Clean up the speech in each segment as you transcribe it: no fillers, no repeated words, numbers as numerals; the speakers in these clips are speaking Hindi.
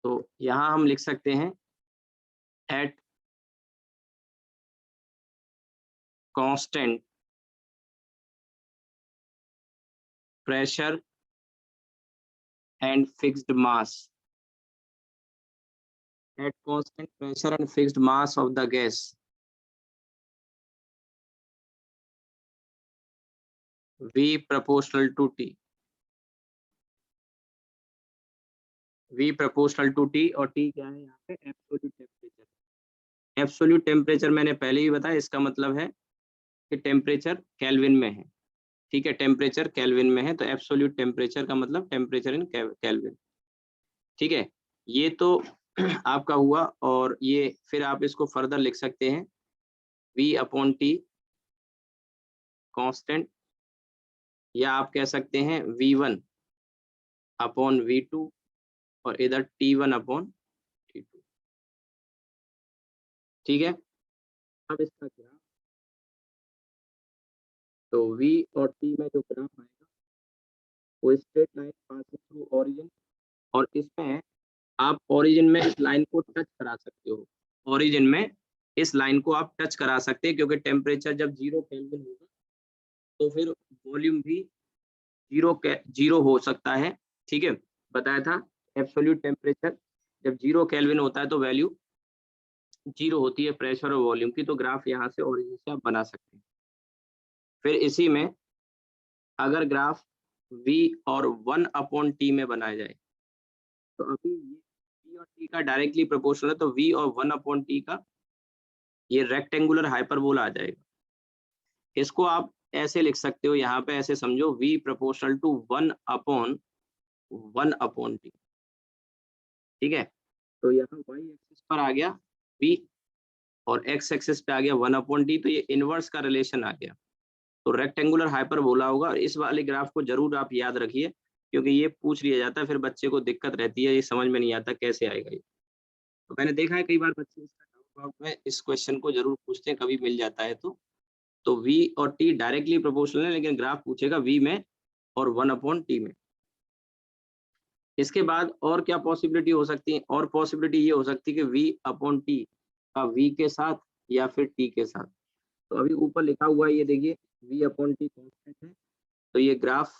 तो यहाँ हम लिख सकते हैं eight constant pressure and fixed mass, at constant pressure and fixed mass of the gas, V proportional to T, V proportional to T, और T क्या है यहाँ पे? Absolute temperature. एब्सोल्यूट टेम्परेचर मैंने पहले ही बताया, इसका मतलब है कि टेम्परेचर केल्विन में है। ठीक है, टेम्परेचर केल्विन में है, तो एब्सोल्यूट टेम्परेचर का मतलब टेम्परेचर इन केल्विन। ठीक है, ये तो आपका हुआ, और ये फिर आप इसको फर्दर लिख सकते हैं V अपॉन T कांस्टेंट, या आप कह सकते हैं V1 अपॉन V2, और इधर T1 अपॉन T2। ठीक है, अब इसका ग्राफ, तो V और T में जो ग्राफ आएगा वो straight line passing through origin, और इसमें आप ओरिजिन में इस लाइन को टच करा सकते हो। ओरिजिन में इस लाइन को आप टच करा सकते हैं, क्योंकि टेम्परेचर जब 0 केल्विन होगा तो फिर वॉल्यूम भी जीरो हो सकता है। ठीक है, बताया था एब्सोल्यूट टेम्परेचर जब 0 केल्विन होता है तो वैल्यू 0 होती है प्रेशर और वॉल्यूम की। तो ग्राफ यहाँ से ओरिजिन से आप बना सकते हैं। फिर इसी में अगर ग्राफ V और 1 अपॉन T में बनाया जाए, तो अभी ये V और T का डायरेक्टली प्रोपोर्शनल है, तो V और 1 अपॉन T का ये रेक्टेंगुलर हाइपरबोला आ जाएगा। इसको आप ऐसे लिख सकते हो, यहाँ पे ऐसे समझो, V proportional to 1 upon T। ठीक है, तो यहाँ y एक्सिस पर आ गया V, और x एक्सिस पे आ गया 1 अपॉन T, तो ये इनवर्स का रिलेशन आ गया। तो रेक्टेंगुलर हाइपरबोला होगा। और इस वाले ग्राफ को जरूर आप याद रखिए, क्योंकि ये पूछ लिया जाता है, फिर बच्चे को दिक्कत रहती है, ये समझ में नहीं आता कैसे आएगा ये। तो मैंने देखा है कई बार बच्चे इसका डाउट में इस क्वेश्चन को जरूर पूछते हैं, कभी मिल जाता है तो V और T डायरेक्टली प्रोपोर्शनल है, लेकिन ग्राफ पूछेगा V में और 1 अपॉन T में। इसके बाद और क्या पॉसिबिलिटी हो सकती है? और पॉसिबिलिटी ये हो सकती है कि V अपॉन T का V के साथ या फिर T के साथ। तो अभी ऊपर लिखा हुआ है, ये देखिए V अपॉन T कांस्टेंट है, तो ये ग्राफ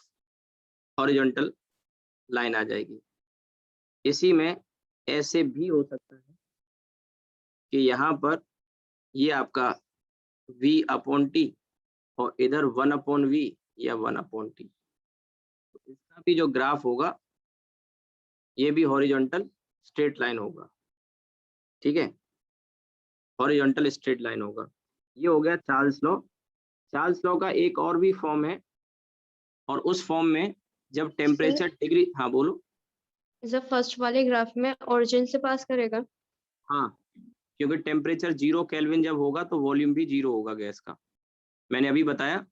हॉरिजॉन्टल लाइन आ जाएगी। इसी में ऐसे भी हो सकता है कि यहाँ पर ये आपका V अपॉन T और इधर 1 अपॉन V या 1 अपॉन T, तो इसका भी जो ग्राफ होगा ये भी हॉरिजॉन्टल स्ट्रेट लाइन होगा। ठीक है, हॉरिजॉन्टल स्ट्रेट लाइन होगा। ये हो गया चार्ल्स लॉ। चार्ल्स लॉ का एक और भी फॉर्म है, और उस फॉर्म में जब टेम्परेचर डिग्री, हाँ बोलो। जब फर्स्ट वाले ग्राफ में ओरिजिन से पास करेगा? हाँ, क्योंकि टेम्परेचर 0 केल्विन जब होगा तो वॉल्यूम भी 0 होगा गैस का। मैंने अभी बताया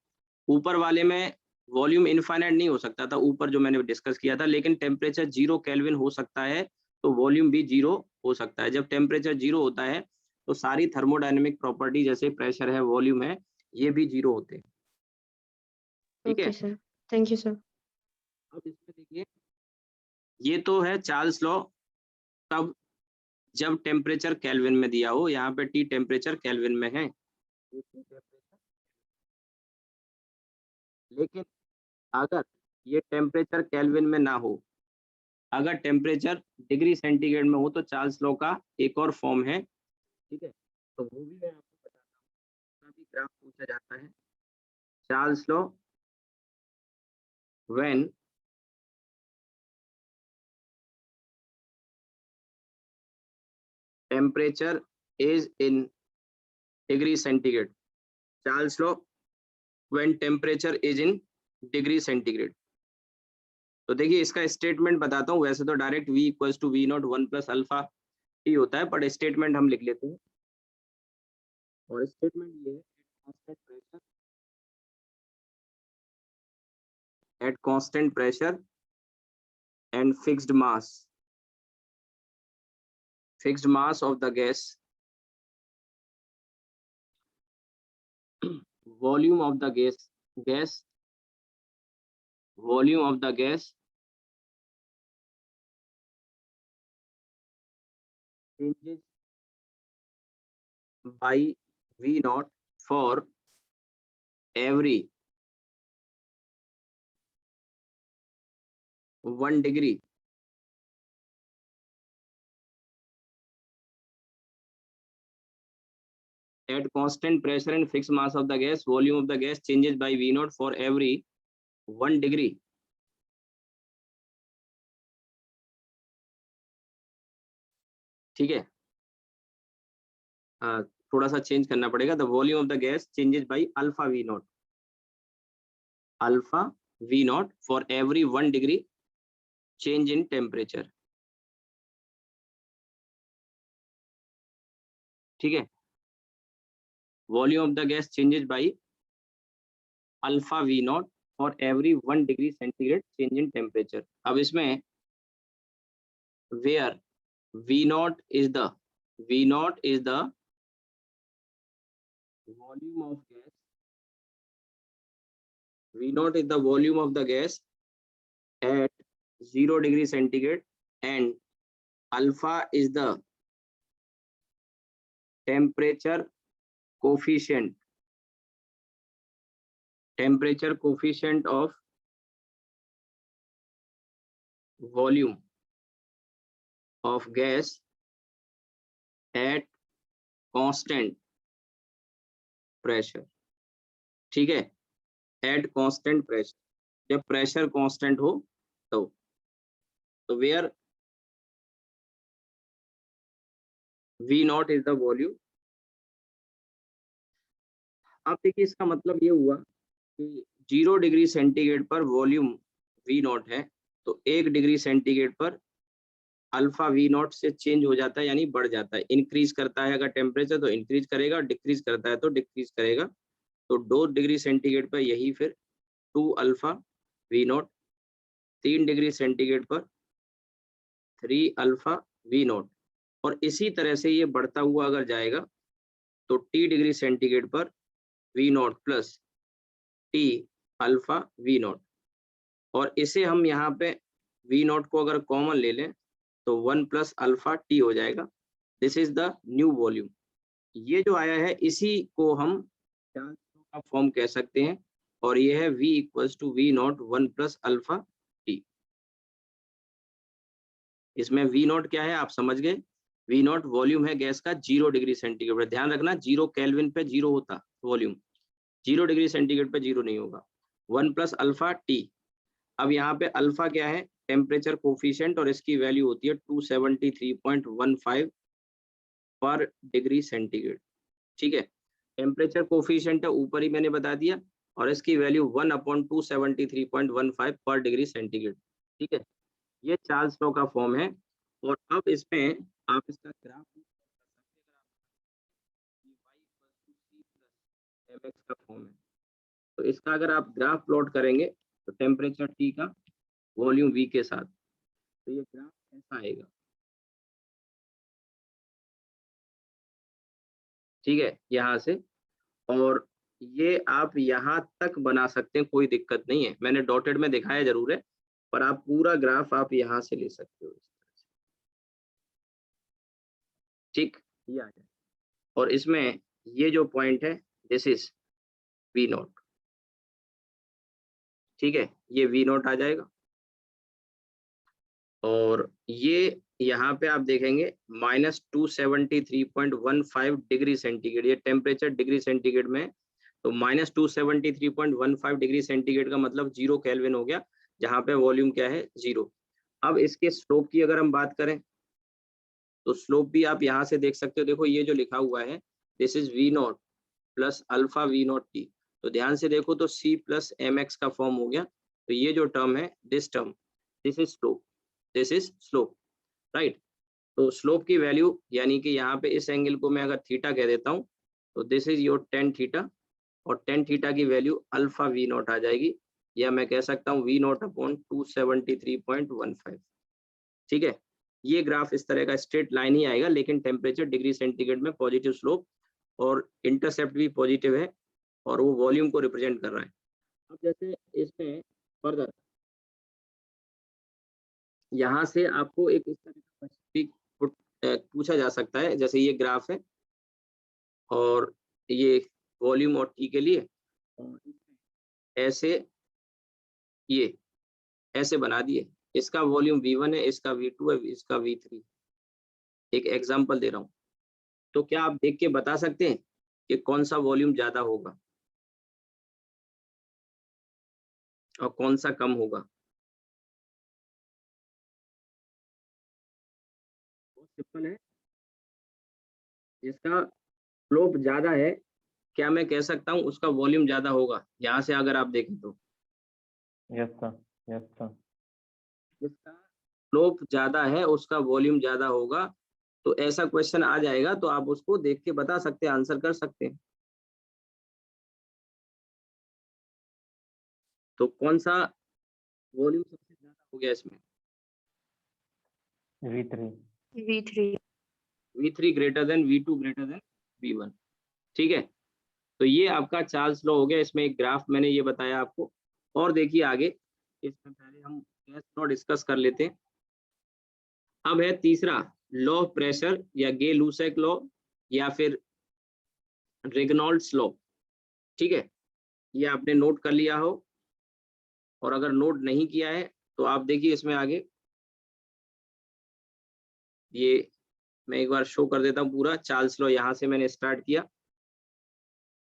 ऊपर वाले में वॉल्यूम इनफाइनाइट नहीं हो सकता था, ऊपर जो मैंने डिस्कस किया था, लेकिन टेम्परेचर 0 केल्विन हो सकता है तो वॉल्यूम भी 0 हो सकता है। जब टेम्परेचर 0 होता है तो सारी थर्मोडायनेमिक प्रॉपर्टी जैसे प्रेशर है, वॉल्यूम है, ये भी 0 होते हैं। ठीक है, okay sir, thank you sir. अब इसमें देखिए, ये तो है चार्ल्स लॉ, तब जब टेम्परेचर केल्विन में दिया हो। यहाँ पे टी टेम्परेचर केल्विन में है, लेकिन अगर ये टेम्परेचर केल्विन में ना हो, अगर टेम्परेचर डिग्री सेंटीग्रेड में हो, तो चार्ल्स लॉ का एक और फॉर्म है। ठीक है, तो वो भी मैं आपको बताता हूँ, उसका भी ग्राफ पूछा जाता है। Charles law when temperature is in degree centigrade, Charles law when temperature is in degree centigrade. तो देखिए इसका स्टेटमेंट बताता हूँ। वैसे तो direct V equals to V naught 1 plus alpha T होता है, बट स्टेटमेंट हम लिख लेते हैं। और स्टेटमेंट ये है, at constant pressure and fixed mass of the gas, volume of the gas volume of the gas changes by V naught for every 1 degree at constant pressure and fixed mass of the gas. Volume of the gas changes by V naught for every 1 degree. ठीक है, थोड़ा सा चेंज करना पड़ेगा. The volume of the gas changes by alpha V naught for every 1 degree change in temperature. ठीक है, volume of the gas changes by alpha V naught for every 1 degree centigrade change in temperature. अब इसमें where V naught is the volume of gas. V naught is the volume of the gas at 0 degree centigrade, and alpha is the temperature coefficient of volume of gas at constant pressure. ठीक है, at constant pressure, जब प्रेशर कांस्टेंट हो तो where V naught is the volume. अब देखिए, इसका मतलब ये हुआ कि 0 डिग्री सेंटीग्रेड पर वॉल्यूम V naught है, तो 1 डिग्री सेंटीग्रेड पर अल्फा V naught से चेंज हो जाता है, यानी बढ़ जाता है. इंक्रीज करता है अगर टेम्परेचर तो इंक्रीज करेगा, डिक्रीज करता है तो डिक्रीज करेगा. तो 2 डिग्री सेंटीग्रेड पर यही फिर 2 alpha V naught, 3 degree centigrade पर 3 अल्फा V naught, और इसी तरह से ये बढ़ता हुआ अगर जाएगा तो T डिग्री सेंटीग्रेड पर V naught plus T alpha V naught, और इसे हम यहाँ पे V naught को अगर कॉमन ले लें तो 1 प्लस अल्फा टी हो जाएगा. This is the new volume. ये जो आया है इसी को हम चार्ल्स लॉ का फॉर्म कह सकते हैं, और ये है V equals to V naught 1 plus alpha T. इसमें V naught क्या है आप समझ गए. V naught वॉल्यूम है गैस का 0 डिग्री सेंटीग्रेड पर. ध्यान रखना 0 केल्विन पे 0 होता वॉल्यूम, 0 डिग्री सेंटीग्रेड पे 0 नहीं होगा. 1 प्लस अल्फा टी. अब यहाँ पे अल्फा क्या है, टेम्परेचर कोफिशिएंट, और इसकी वैल्यू होती है 273.15 पर डिग्री सेंटीग्रेड. ठीक है, टेम्परेचर कोफिशिएंट है ऊपर ही मैंने बता दिया, और इसकी वैल्यू 1/273.15 पर डिग्री सेंटीग्रेड. ठीक है, ये चार्ल्स लॉ का फॉर्म है. और अब इसमें आप इसका ग्राफ mx का फॉर्म है, तो इसका अगर आप ग्राफ प्लॉट करेंगे तो टेम्परेचर T का वॉल्यूम V के साथ, तो ये ग्राफ ऐसा आएगा. ठीक है, यहाँ से, और ये आप यहाँ तक बना सकते हैं, कोई दिक्कत नहीं है. मैंने डॉटेड में दिखाया जरूर है, पर आप पूरा ग्राफ आप यहाँ से ले सकते हो इस तरह से. ठीक, ये आ जाए, और इसमें ये जो पॉइंट है दिस इज V naught. ठीक है, ये V naught आ जाएगा, और ये यहाँ पे आप देखेंगे -273.15 डिग्री सेंटीग्रेड. ये टेम्परेचर डिग्री सेंटीग्रेड में, तो -273.15 डिग्री सेंटीग्रेड का मतलब 0 केल्विन हो गया, जहाँ पे वॉल्यूम क्या है 0. अब इसके स्लोप की अगर हम बात करें तो स्लोप भी आप यहाँ से देख सकते हो. देखो ये जो लिखा हुआ है this is V naught plus alpha V naught T. तो ध्यान से देखो तो C प्लस mx का फॉर्म हो गया. तो ये जो टर्म है this term, this is slope, this is slope, right. तो स्लोप की वैल्यू, यानी कि यहाँ पे इस एंगल को मैं अगर थीटा कह देता हूँ तो this is your tan theta, और टेन थीटा की वैल्यू अल्फा V naught आ जाएगी, या मैं कह सकता हूँ V naught अपॉन 273.15. ठीक है, ये ग्राफ इस तरह का स्ट्रेट लाइन ही आएगा, लेकिन टेम्परेचर डिग्री सेंटीग्रेड में पॉजिटिव स्लोप, और इंटरसेप्ट भी पॉजिटिव है, और वो वॉल्यूम को रिप्रेजेंट कर रहा है. अब जैसे इसमें फर्दर यहाँ से आपको एक इस तरह का पूछ पूछा जा सकता है, जैसे ये ग्राफ है और ये वॉल्यूम और टी के लिए, और ऐसे ये ऐसे बना दिए, इसका वॉल्यूम V1 है, इसका V2 है, इसका V3। एक एग्जांपल दे रहा हूँ, तो क्या आप देख के बता सकते हैं कि कौन सा वॉल्यूम ज्यादा होगा और कौन सा कम होगा? बहुत सिंपल है, जिसका स्लोप ज्यादा है, क्या मैं कह सकता हूँ उसका वॉल्यूम ज्यादा होगा? यहाँ से अगर आप देखें तो यस सर, यस सर। जिसका स्लोप ज्यादा है उसका वॉल्यूम ज्यादा होगा। तो ऐसा क्वेश्चन आ जाएगा तो आप उसको देख के बता सकते हैं, आंसर कर सकते हैं। तो कौन सा वॉल्यूम सबसे ज्यादा हो गया इसमें? V3। V3। V3 greater than V2 greater than V1। ठीक है, तो ये आपका चार्ल्स लॉ हो गया। इसमें एक ग्राफ मैंने ये बताया आपको। और देखिए आगे, इसमें पहले हम गैस लॉ डिस्कस कर लेते हैं। अब है तीसरा लॉ ऑफ प्रेशर या गे लूसेक लॉ या फिर रेगनॉल्ड्स लॉ। ठीक है, ये आपने नोट कर लिया हो, और अगर नोट नहीं किया है तो आप देखिए इसमें आगे, ये मैं एक बार शो कर देता हूँ पूरा चार्ल्स लॉ। यहाँ से मैंने स्टार्ट किया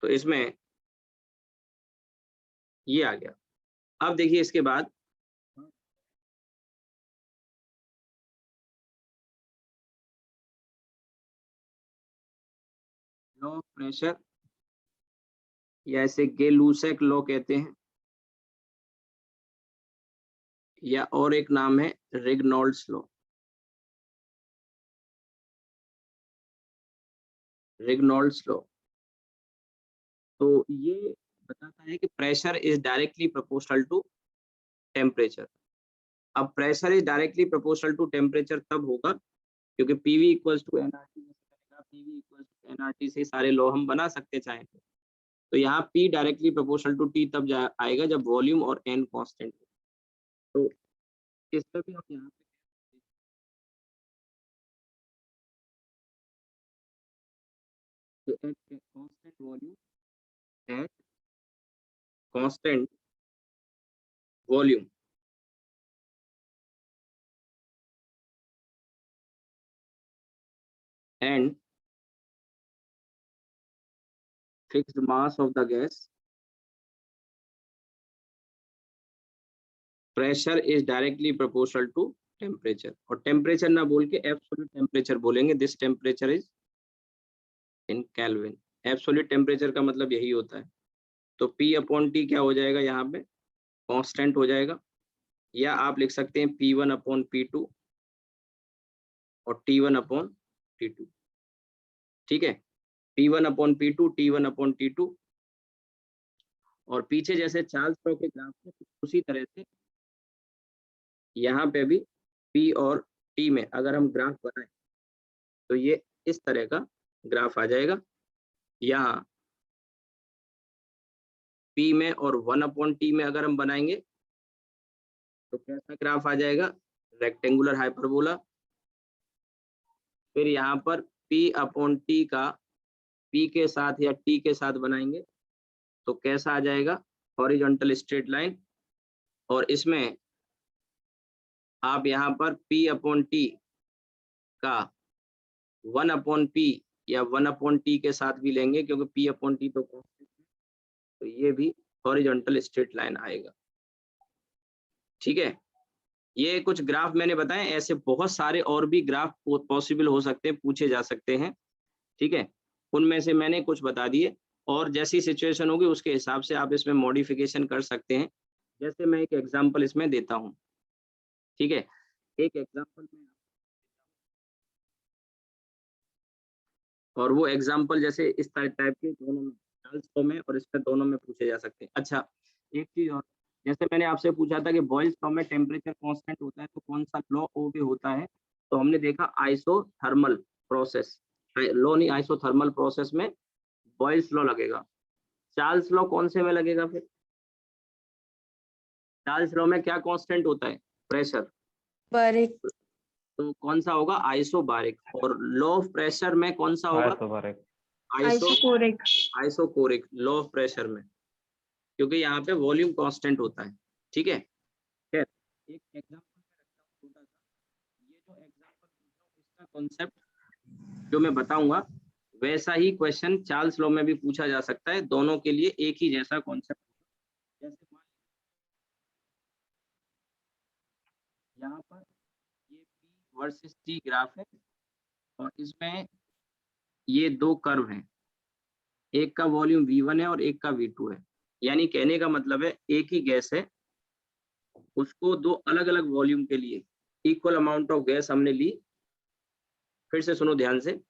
तो इसमें ये आ गया। अब देखिए इसके बाद लॉ ऑफ प्रेशर या इसे गे लूसेक लॉ कहते हैं, या और एक नाम है रेगनॉल्ड्स लॉ। रेगनॉल्ड्स लॉ तो ये बताता है कि pressure is directly proportional to temperature. अब pressure is directly proportional to temperature तब होगा क्योंकि PV equals to NRT, PV equals to NRT से सारे लॉ हम बना सकते चाहें तो यहाँ P directly proportional to T तब आएगा जब वॉल्यूम और N कांस्टेंट हो। तो इसका भी हम यहाँ पे constant volume at constant volume and fixed mass of the gas, pressure is directly proportional to temperature। और टेम्परेचर ना बोल के एब्सोल्यूट टेम्परेचर बोलेंगे। This temperature is in kelvin. Absolute temperature का मतलब यही होता है। तो P अपॉन T क्या हो जाएगा यहाँ पे? कांस्टेंट हो जाएगा, या आप लिख सकते हैं P1 अपॉन P2 और T1 अपॉन T2। ठीक है, P1 upon P2, T1 upon T2। और पीछे जैसे चार्ल्स लॉ के ग्राफ में उसी तरह से यहाँ पे भी P और T में अगर हम ग्राफ बनाएं तो ये इस तरह का ग्राफ आ जाएगा। यहाँ P में और 1 अपॉन T में अगर हम बनाएंगे तो कैसा ग्राफ आ जाएगा? Rectangular hyperbola. फिर यहाँ पर P अपॉन T का P के साथ या T के साथ बनाएंगे तो कैसा आ जाएगा? Horizontal straight line. और इसमें आप यहाँ पर P अपॉन T का 1 अपॉन P या 1 अपॉन T के साथ भी लेंगे क्योंकि P अपॉन T तो कांस्टेंट है, तो ये भी हॉरिजॉन्टल स्ट्रेट लाइन आएगा। ठीक है, ये कुछ ग्राफ मैंने बताए, ऐसे बहुत सारे और भी ग्राफ पॉसिबल हो सकते हैं, पूछे जा सकते हैं। ठीक है, उनमें से मैंने कुछ बता दिए, और जैसी सिचुएशन होगी उसके हिसाब से आप इसमें मॉडिफिकेशन कर सकते हैं। जैसे मैं एक एग्जांपल इसमें देता हूं। ठीक है, एक एग्जांपल में, और वो एग्जांपल जैसे इस टाइप के दोनों में, चार्ल्स लॉ में और इसमें दोनों में पूछे जा सकते हैं। अच्छा, एक चीज और, जैसे मैंने आपसे पूछा था कि बॉयल्स लॉ में टेम्परेचर कांस्टेंट होता है तो कौन सा लॉ ओबे होता है, तो हमने देखा आइसोथर्मल प्रोसेस। लॉ नहीं, आइसोथर्मल प्रोसेस में बॉयल्स लॉ लगेगा। चार्ल्स लॉ कौन से में लगेगा? फिर चार्ल्स लॉ में क्या कांस्टेंट होता है? प्रेशर। पर एक तो कौन सा होगा? आइसोबारिक। और लो ऑफ प्रेशर में कौन सा होगा? Isobaric. Isochoric. Isochoric, low of pressure में, क्योंकि यहाँ पे वॉल्यूम कांस्टेंट होता है। ठीक है, खैर एक एग्जांपल मैं रखता हूँ छोटा सा। ये जो एग्जांपल इसका कॉन्सेप्ट जो मैं बताऊंगा वैसा ही क्वेश्चन चार्ल्स लॉ में भी पूछा जा सकता है, दोनों के लिए एक ही जैसा कॉन्सेप्ट। जैसे मान यहाँ पर ये P वर्सेस T ग्राफ है और इसमें ये दो कर्व हैं, एक का वॉल्यूम V1 है और एक का V2 है। यानी कहने का मतलब है एक ही गैस है, उसको दो अलग अलग वॉल्यूम के लिए इक्वल अमाउंट ऑफ गैस हमने ली। फिर से सुनो ध्यान से,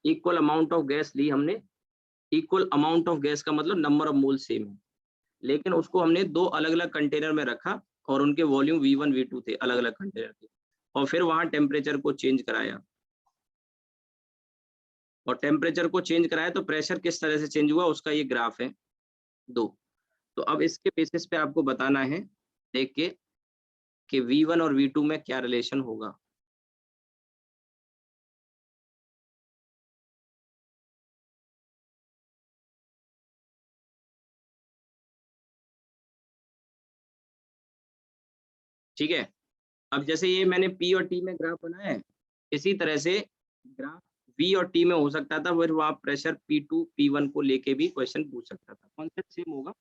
इक्वल अमाउंट ऑफ गैस ली हमने। इक्वल अमाउंट ऑफ गैस का मतलब नंबर ऑफ मोल सेम है, लेकिन उसको हमने दो अलग अलग कंटेनर में रखा और उनके वॉल्यूम V1 V2 थे अलग अलग कंटेनर के, और फिर वहां टेम्परेचर को चेंज कराया। और टेम्परेचर को चेंज कराया तो प्रेशर किस तरह से चेंज हुआ उसका ये ग्राफ है 2। तो अब इसके बेसिस पे आपको बताना है देख के कि V1 और V2 में क्या रिलेशन होगा। ठीक है, अब जैसे ये मैंने P और T में ग्राफ बनाया है, इसी तरह से ग्राफ V और T में हो सकता था, फिर वहां प्रेशर P2 P1 को लेके भी क्वेश्चन पूछ सकता था। कॉन्सेप्ट सेम होगा,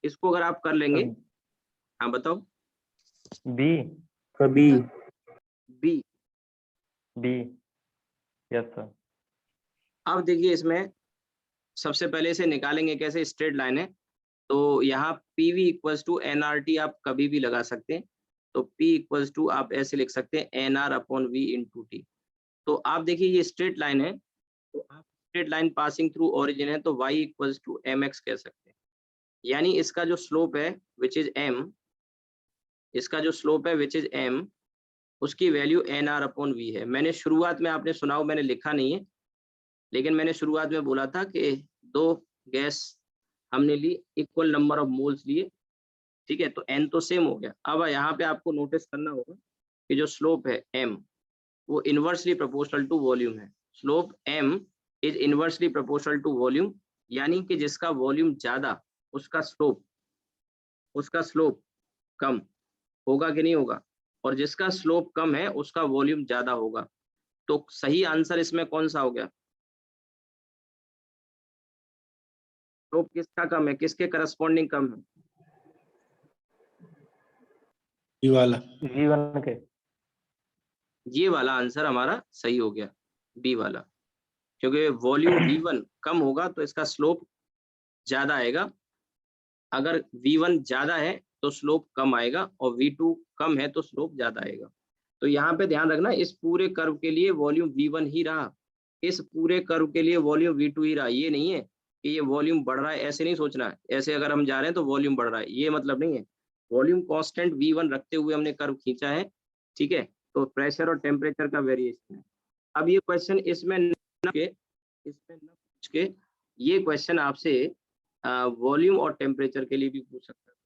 इसको अगर आप कर लेंगे। हाँ बताओ। बी। कभी बी। बी। Yes sir. अब देखिए इसमें सबसे पहले से निकालेंगे कैसे, स्ट्रेट लाइन है तो यहाँ PV इक्वल्स टू NRT आप कभी भी लगा सकते हैं। तो P इक्वल्स टू आप ऐसे लिख सकते हैं NR upon V into T। तो आप देखिए ये स्ट्रेट लाइन है, तो आप straight line passing through origin है तो Y इक्वल्स टू MX कह सकते हैं। यानी इसका जो स्लोप है विच इज M, इसका जो स्लोप है विच इज M, उसकी वैल्यू NR अपॉन V है। मैंने शुरुआत में, आपने सुना हो, मैंने लिखा नहीं है, लेकिन मैंने शुरुआत में बोला था कि दो गैस हमने ली, इक्वल नंबर ऑफ मोल्स लिए। ठीक है, तो N तो सेम हो गया। अब यहाँ पे आपको नोटिस करना होगा कि जो स्लोप है M वो इनवर्सली प्रोपोर्शनल टू वॉल्यूम है। Slope M is inversely proportional to volume, यानी कि जिसका वॉल्यूम ज्यादा उसका स्लोप कम होगा कि नहीं होगा, और जिसका स्लोप कम है उसका वॉल्यूम ज्यादा होगा। तो सही आंसर इसमें कौन सा हो गया? स्लोप किसका कम है, किसके करस्पॉन्डिंग कम है? ये वाला V1 के। ये वाला आंसर हमारा सही हो गया, बी वाला, क्योंकि वॉल्यूम V1 कम होगा तो इसका स्लोप ज्यादा आएगा। अगर V1 ज्यादा है तो स्लोप कम आएगा और V2 कम है तो स्लोप ज्यादा आएगा। तो यहाँ पे ध्यान रखना, इस पूरे कर्व के लिए वॉल्यूम V1 ही रहा, इस पूरे कर्व के लिए वॉल्यूम V2 ही रहा। ये नहीं है कि ये वॉल्यूम बढ़ रहा है, ऐसे नहीं सोचना। ऐसे अगर हम जा रहे हैं तो वॉल्यूम बढ़ रहा है, ये मतलब नहीं है। वॉल्यूम कांस्टेंट V1 रखते हुए हमने कर्व खींचा है। ठीक है, तो प्रेशर और टेम्परेचर का वेरिएशन है। अब ये क्वेश्चन इसमें न पूछ के ये क्वेश्चन आपसे वॉल्यूम और टेम्परेचर के लिए भी पूछ सकता है।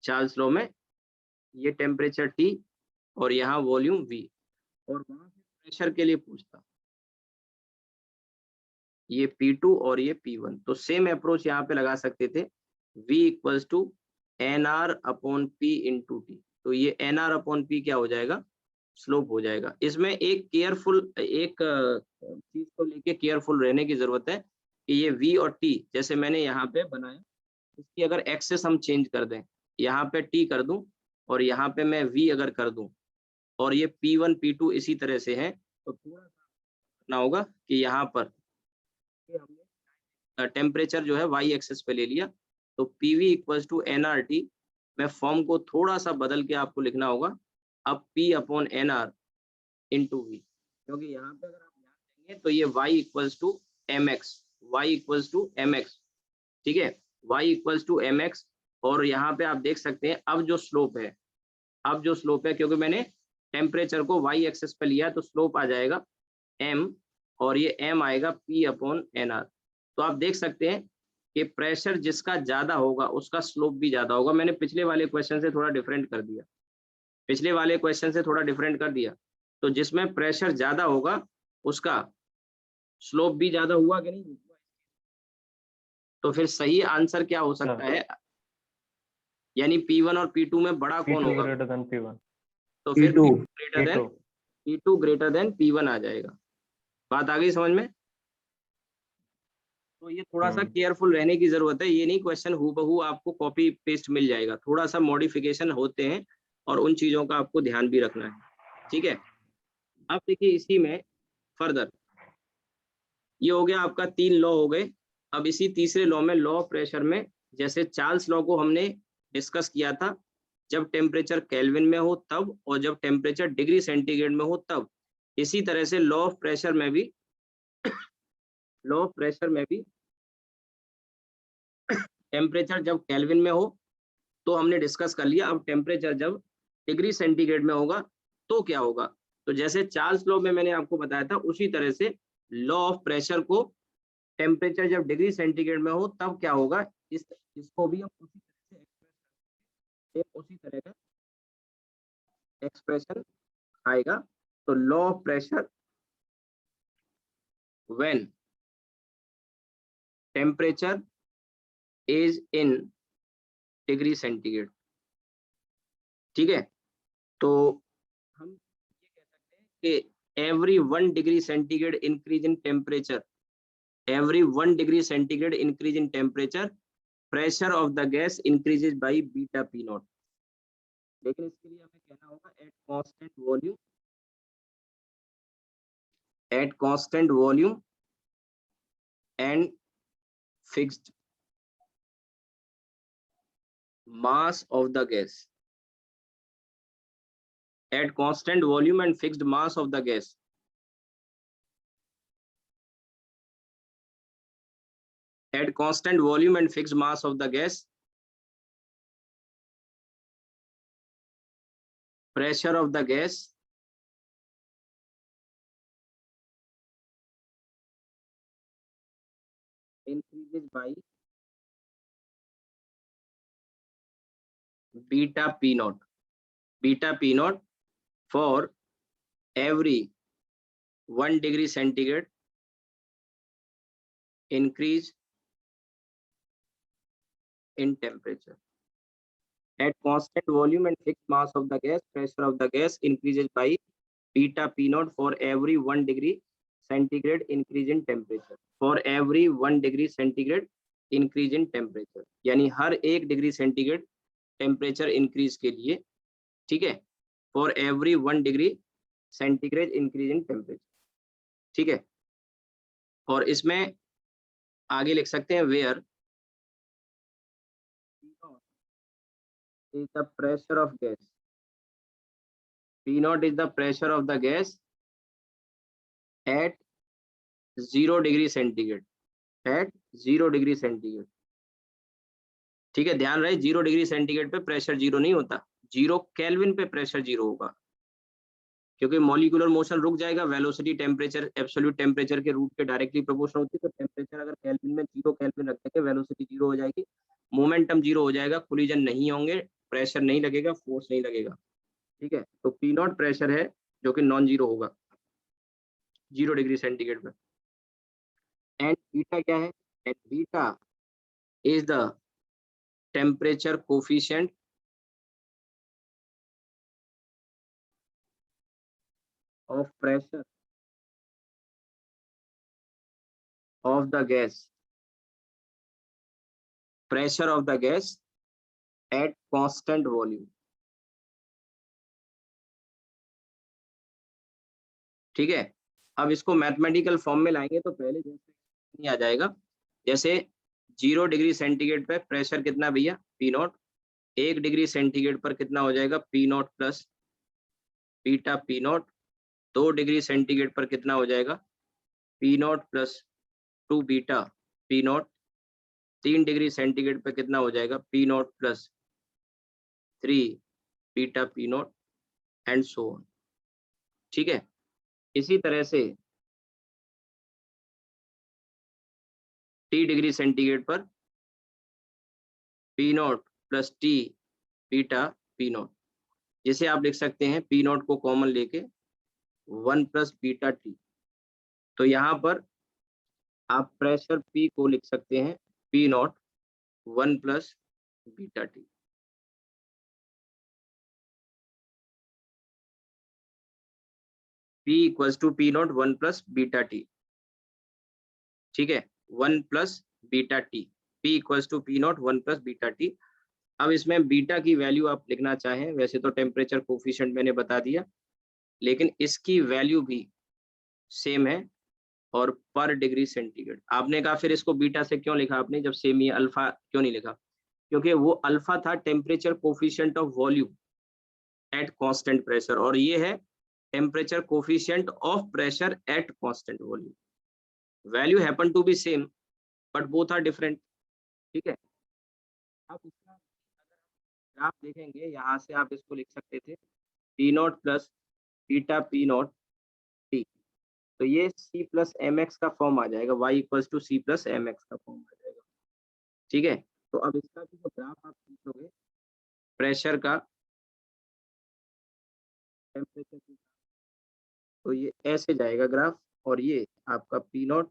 चार्ल्स लॉ में ये टेम्परेचर T और यहाँ वॉल्यूम V, और वहां से प्रेशर के लिए पूछता, ये P2 और ये P1। तो सेम अप्रोच यहाँ पे लगा सकते थे, V equals to NR upon P into T। तो ये NR अपॉन P क्या हो जाएगा? स्लोप हो जाएगा। इसमें एक चीज को लेके केयरफुल रहने की जरूरत है कि ये V और T जैसे मैंने यहाँ पे बनाया, इसकी अगर एक्सेस हम चेंज कर दें, यहाँ पे T कर दूं और यहाँ पे मैं V अगर कर दूं, और ये P1 P2 इसी तरह से है, तो थोड़ा सा करना होगा कि यहाँ पर हमने टेम्परेचर जो है Y एक्सेस पे ले लिया। तो PV इक्वल्स टू NRT, मैं फॉर्म को थोड़ा सा बदल के आपको लिखना होगा, अब P upon NR into V, क्योंकि यहाँ पे अगर आप ध्यान देंगे तो ये Y equals to MX, Y equals to MX। ठीक है, Y इक्वल्स टू MX, और यहाँ पे आप देख सकते हैं अब जो स्लोप है, क्योंकि मैंने टेम्परेचर को Y एक्सेस पे लिया तो स्लोप आ जाएगा M, और ये M आएगा P अपॉन NR। तो आप देख सकते हैं कि प्रेशर जिसका ज्यादा होगा उसका स्लोप भी ज्यादा होगा। मैंने पिछले वाले क्वेश्चन से थोड़ा डिफरेंट कर दिया, पिछले वाले क्वेश्चन से थोड़ा डिफरेंट कर दिया। तो जिसमें प्रेशर ज्यादा होगा उसका स्लोप भी ज्यादा हुआ कि नहीं? तो फिर सही आंसर क्या हो सकता है? यानी P1 और P2 में बड़ा कौन P2 होगा? greater than P1. तो फिर P2 P2 greater than P1 आ जाएगा। बात आ गई समझ में? तो ये थोड़ा सा केयरफुल रहने की जरूरत है। ये नहीं क्वेश्चन हूबहू आपको कॉपी पेस्ट मिल जाएगा, थोड़ा सा मॉडिफिकेशन होते हैं और उन चीजों का आपको ध्यान भी रखना है। ठीक है, अब देखिए इसी में फर्दर ये हो गया आपका 3 लॉ हो गए। अब इसी तीसरे लॉ में, लॉ ऑफ प्रेशर में, जैसे चार्ल्स लॉ को हमने डिस्कस किया था, जब टेम्परेचर केल्विन में हो तब, और जब टेम्परेचर डिग्री सेंटीग्रेड में हो तब, इसी तरह से लॉ ऑफ प्रेशर में भी टेम्परेचर जब केल्विन में हो तो हमने डिस्कस कर लिया। अब टेम्परेचर जब डिग्री सेंटीग्रेड में होगा तो क्या होगा? तो जैसे चार्ल्स लॉ में मैंने आपको बताया था, उसी तरह से लॉ ऑफ प्रेशर को टेम्परेचर जब डिग्री सेंटीग्रेड में हो तब क्या होगा, इसको भी हम उसी तरह का एक्सप्रेशन आएगा। तो law of pressure when temperature is in degree centigrade. ठीक है, तो हम ये कह सकते हैं कि every 1 degree centigrade increase in temperature, every 1 degree centigrade increase in temperature, pressure of the gas increases by beta P naught। लेकिन इसके लिए हमें कहना होगा at constant volume and fixed mass of the gas, at constant volume and fixed mass of the gas, at constant volume and fixed mass of the gas, pressure of the gas increases by beta P naught, for every 1 degree centigrade increase in temperature. At constant volume and fixed mass of the gas, pressure of the gas increases by beta P naught for every 1 degree centigrade increase in temperature. For every 1 degree centigrade increase in temperature, यानी हर 1 डिग्री सेंटीग्रेड टेम्परेचर इंक्रीज के लिए, ठीक है, for every 1 degree centigrade increase in temperature. ठीक है, और इसमें आगे लिख सकते हैं where is the pressure of gas, P naught is the pressure of the gas at 0 degree centigrade, at 0 degree centigrade। ठीक है, ध्यान रहे 0 डिग्री सेंटीग्रेड पे प्रेशर 0 नहीं होता, 0 केल्विन पे प्रेशर 0 होगा, क्योंकि मॉलिक्यूलर मोशन रुक जाएगा। वेलोसिटी टेम्परेचर एब्सोल्यूट टेम्परेचर के रूट के डायरेक्टली प्रोपोर्शनल होती है। तो टेम्परेचर अगर केल्विन में 0 केल्विन रखेंगे, वेलोसिटी 0 हो जाएगी, मोमेंटम 0 हो जाएगा, कोलिजन नहीं होंगे, प्रेशर नहीं लगेगा, फोर्स नहीं लगेगा। ठीक है, तो पी नॉट प्रेशर है जो कि नॉन जीरो होगा 0 डिग्री सेंटीग्रेड में। एंड बीटा क्या है? And beta is the temperature coefficient of pressure of the gas, pressure of the gas at constant volume। ठीक है, अब इसको मैथमेटिकल फॉर्म में लाएंगे तो पहले जैसे नहीं आ जाएगा। जैसे 0 डिग्री सेंटीग्रेड पे प्रेशर कितना भैया? P naught. 1 डिग्री सेंटीग्रेड पर कितना हो जाएगा? P naught plus beta P not. 2 degree centigrade पर कितना हो जाएगा? P naught plus 2 beta P not. 3 degree centigrade पे कितना हो जाएगा? P naught plus 3 beta P not and so on. ठीक है, इसी तरह से T डिग्री सेंटीग्रेड पर P naught plus T beta P not. जिसे आप लिख सकते हैं पी नॉट को कॉमन लेके 1 प्लस बीटा टी। तो यहाँ पर आप प्रेशर पी को लिख सकते हैं P naught 1 plus beta T. P equals to P naught 1 plus beta T, ठीक है, 1 plus beta T. P equals to P naught 1 plus beta T. अब इसमें बीटा की वैल्यू आप लिखना चाहें, वैसे तो टेम्परेचर कोफिशिएंट मैंने बता दिया, लेकिन इसकी वैल्यू भी सेम है और पर डिग्री सेंटीग्रेड। आपने कहा फिर इसको बीटा से क्यों लिखा आपने, जब सेम ही अल्फा क्यों नहीं लिखा? क्योंकि वो अल्फा था temperature coefficient of volume at constant pressure, और ये है temperature coefficient of pressure at constant volume. Value happen to be same but both are different, ठीक है। अब इसका अगर आप देखेंगे, यहाँ से आप इसको लिख सकते थे P naught plus beta P naught T, तो ये सी प्लस एम एक्स का फॉर्म आ जाएगा, Y equals to C plus M X का फॉर्म आ जाएगा, ठीक है। तो अब इसका जो ग्राफ आप खींचोगे प्रेशर का टेम्परेचर की, तो ये ऐसे जाएगा ग्राफ, और ये आपका पी नॉट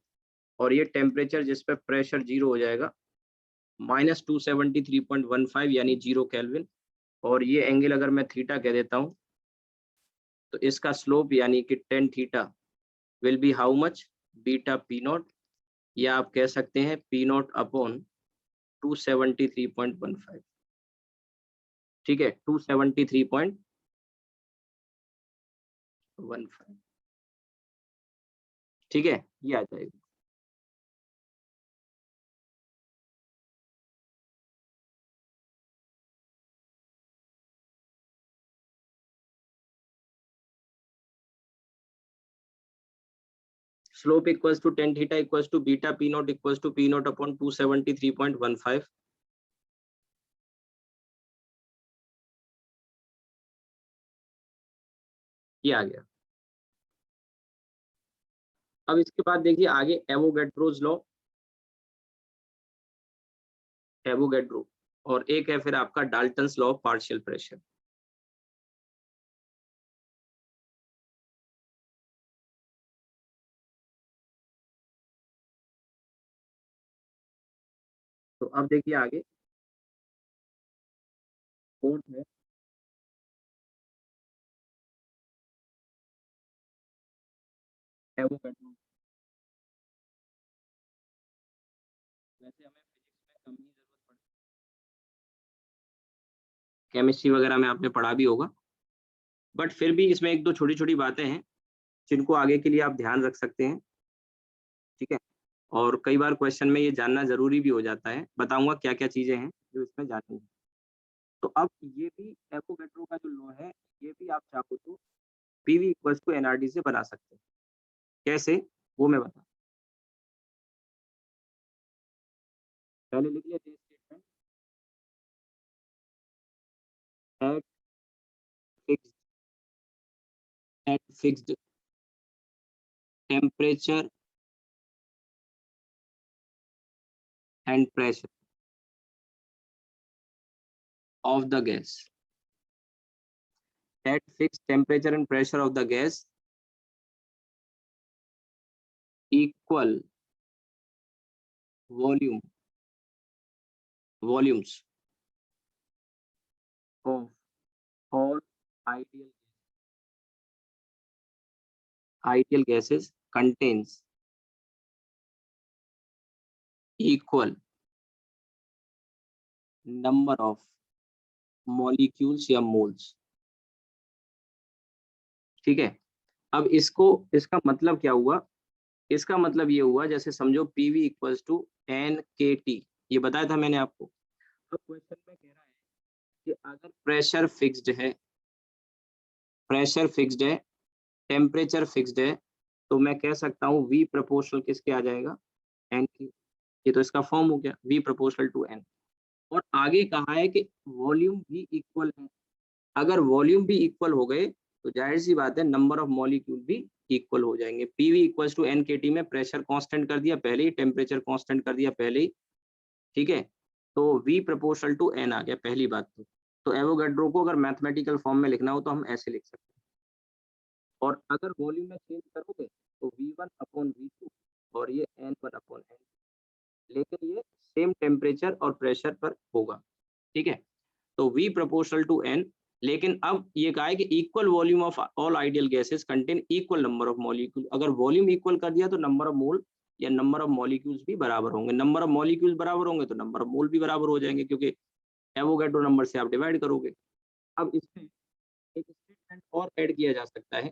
और ये टेम्परेचर जिस पे प्रेशर 0 हो जाएगा -273.15 यानी 0 केल्विन, और ये एंगल अगर मैं थीटा कह देता हूँ तो इसका स्लोप यानी कि tan theta will be how much, beta P not, या आप कह सकते हैं पी नॉट अपॉन 273.15, ठीक है, 273.15, ठीक है, ये आ जाएगा। Slope equals to tan theta equals to beta P naught equals to P naught upon 273.15, ये आ गया। अब इसके बाद देखिए आगे एवोगैड्रोस लॉ, एवोगैड्रो, और एक है फिर आपका Dalton's law of partial pressure. तो अब देखिए आगे फोर्थ है एवोगैड्रो। वैसे हमें फिजिक्स में कम ही जरूरत पड़ती है, केमिस्ट्री वगैरह में आपने पढ़ा भी होगा, बट फिर भी इसमें एक दो छोटी छोटी बातें हैं जिनको आगे के लिए आप ध्यान रख सकते हैं, ठीक है। और कई बार क्वेश्चन में ये जानना जरूरी भी हो जाता है, बताऊंगा क्या क्या चीजें हैं जो इसमें जाननी है। तो अब ये भी एवोगैड्रो का जो लॉ है, ये भी आप चाहो तो पीवी इक्वल्स टू एनआरडी से बना सकते हैं। कैसे, वो मैं बता, पहले लिख लेते हैं statement, at fixed temperature and pressure of the gas, at fixed temperature and pressure of the gas equal volumes of all ideal gases contains equal number of molecules या moles, ठीक है। अब इसका मतलब क्या हुआ, इसका मतलब ये हुआ जैसे समझो PV इक्वल्स टू NKT, ये बताया था मैंने आपको। तो क्वेश्चन में कह रहा है कि अगर प्रेशर फिक्स्ड है, टेम्परेचर फिक्स्ड है, तो मैं कह सकता हूँ V प्रोपोर्शनल किसके आ जाएगा, N की। ये तो इसका फॉर्म हो गया V प्रोपोर्शनल टू N। और आगे कहा है कि वॉल्यूम भी इक्वल है। अगर वॉल्यूम भी इक्वल हो गए तो जाहिर सी बात है नंबर ऑफ मॉलिक्यूल भी इक्वल हो जाएंगे। PV इक्वल्स टू NKT में प्रेशर कांस्टेंट कर दिया पहले ही, टेम्परेचर कांस्टेंट कर दिया पहले ही, ठीक है। तो V प्रोपोर्शनल टू N आ गया, पहली बात। तो तो एवोगैड्रो को अगर मैथमेटिकल फॉर्म में लिखना हो तो हम ऐसे लिख सकते हैं। और अगर वॉल्यूम में चेंज करोगे तो V1/V2 और ये N1/N, लेकिन ये सेम टेम्परेचर और प्रेशर पर होगा। ठीक है, तो V प्रोपोर्शनल टू N, लेकिन अब ये कहा है कि equal volume of all ideal gases contain equal number of molecule. अगर वॉल्यूम इक्वल कर दिया तो नंबर ऑफ मोल या नंबर ऑफ मॉलिक्यूल्स भी बराबर होंगे। नंबर ऑफ मॉलिक्यूल्स बराबर होंगे तो नंबर ऑफ मोल भी बराबर हो जाएंगे, क्योंकि एवोगैड्रो नंबर से आप डिवाइड करोगे। अब इसमें एक स्टेटमेंट और ऐड किया जा सकता है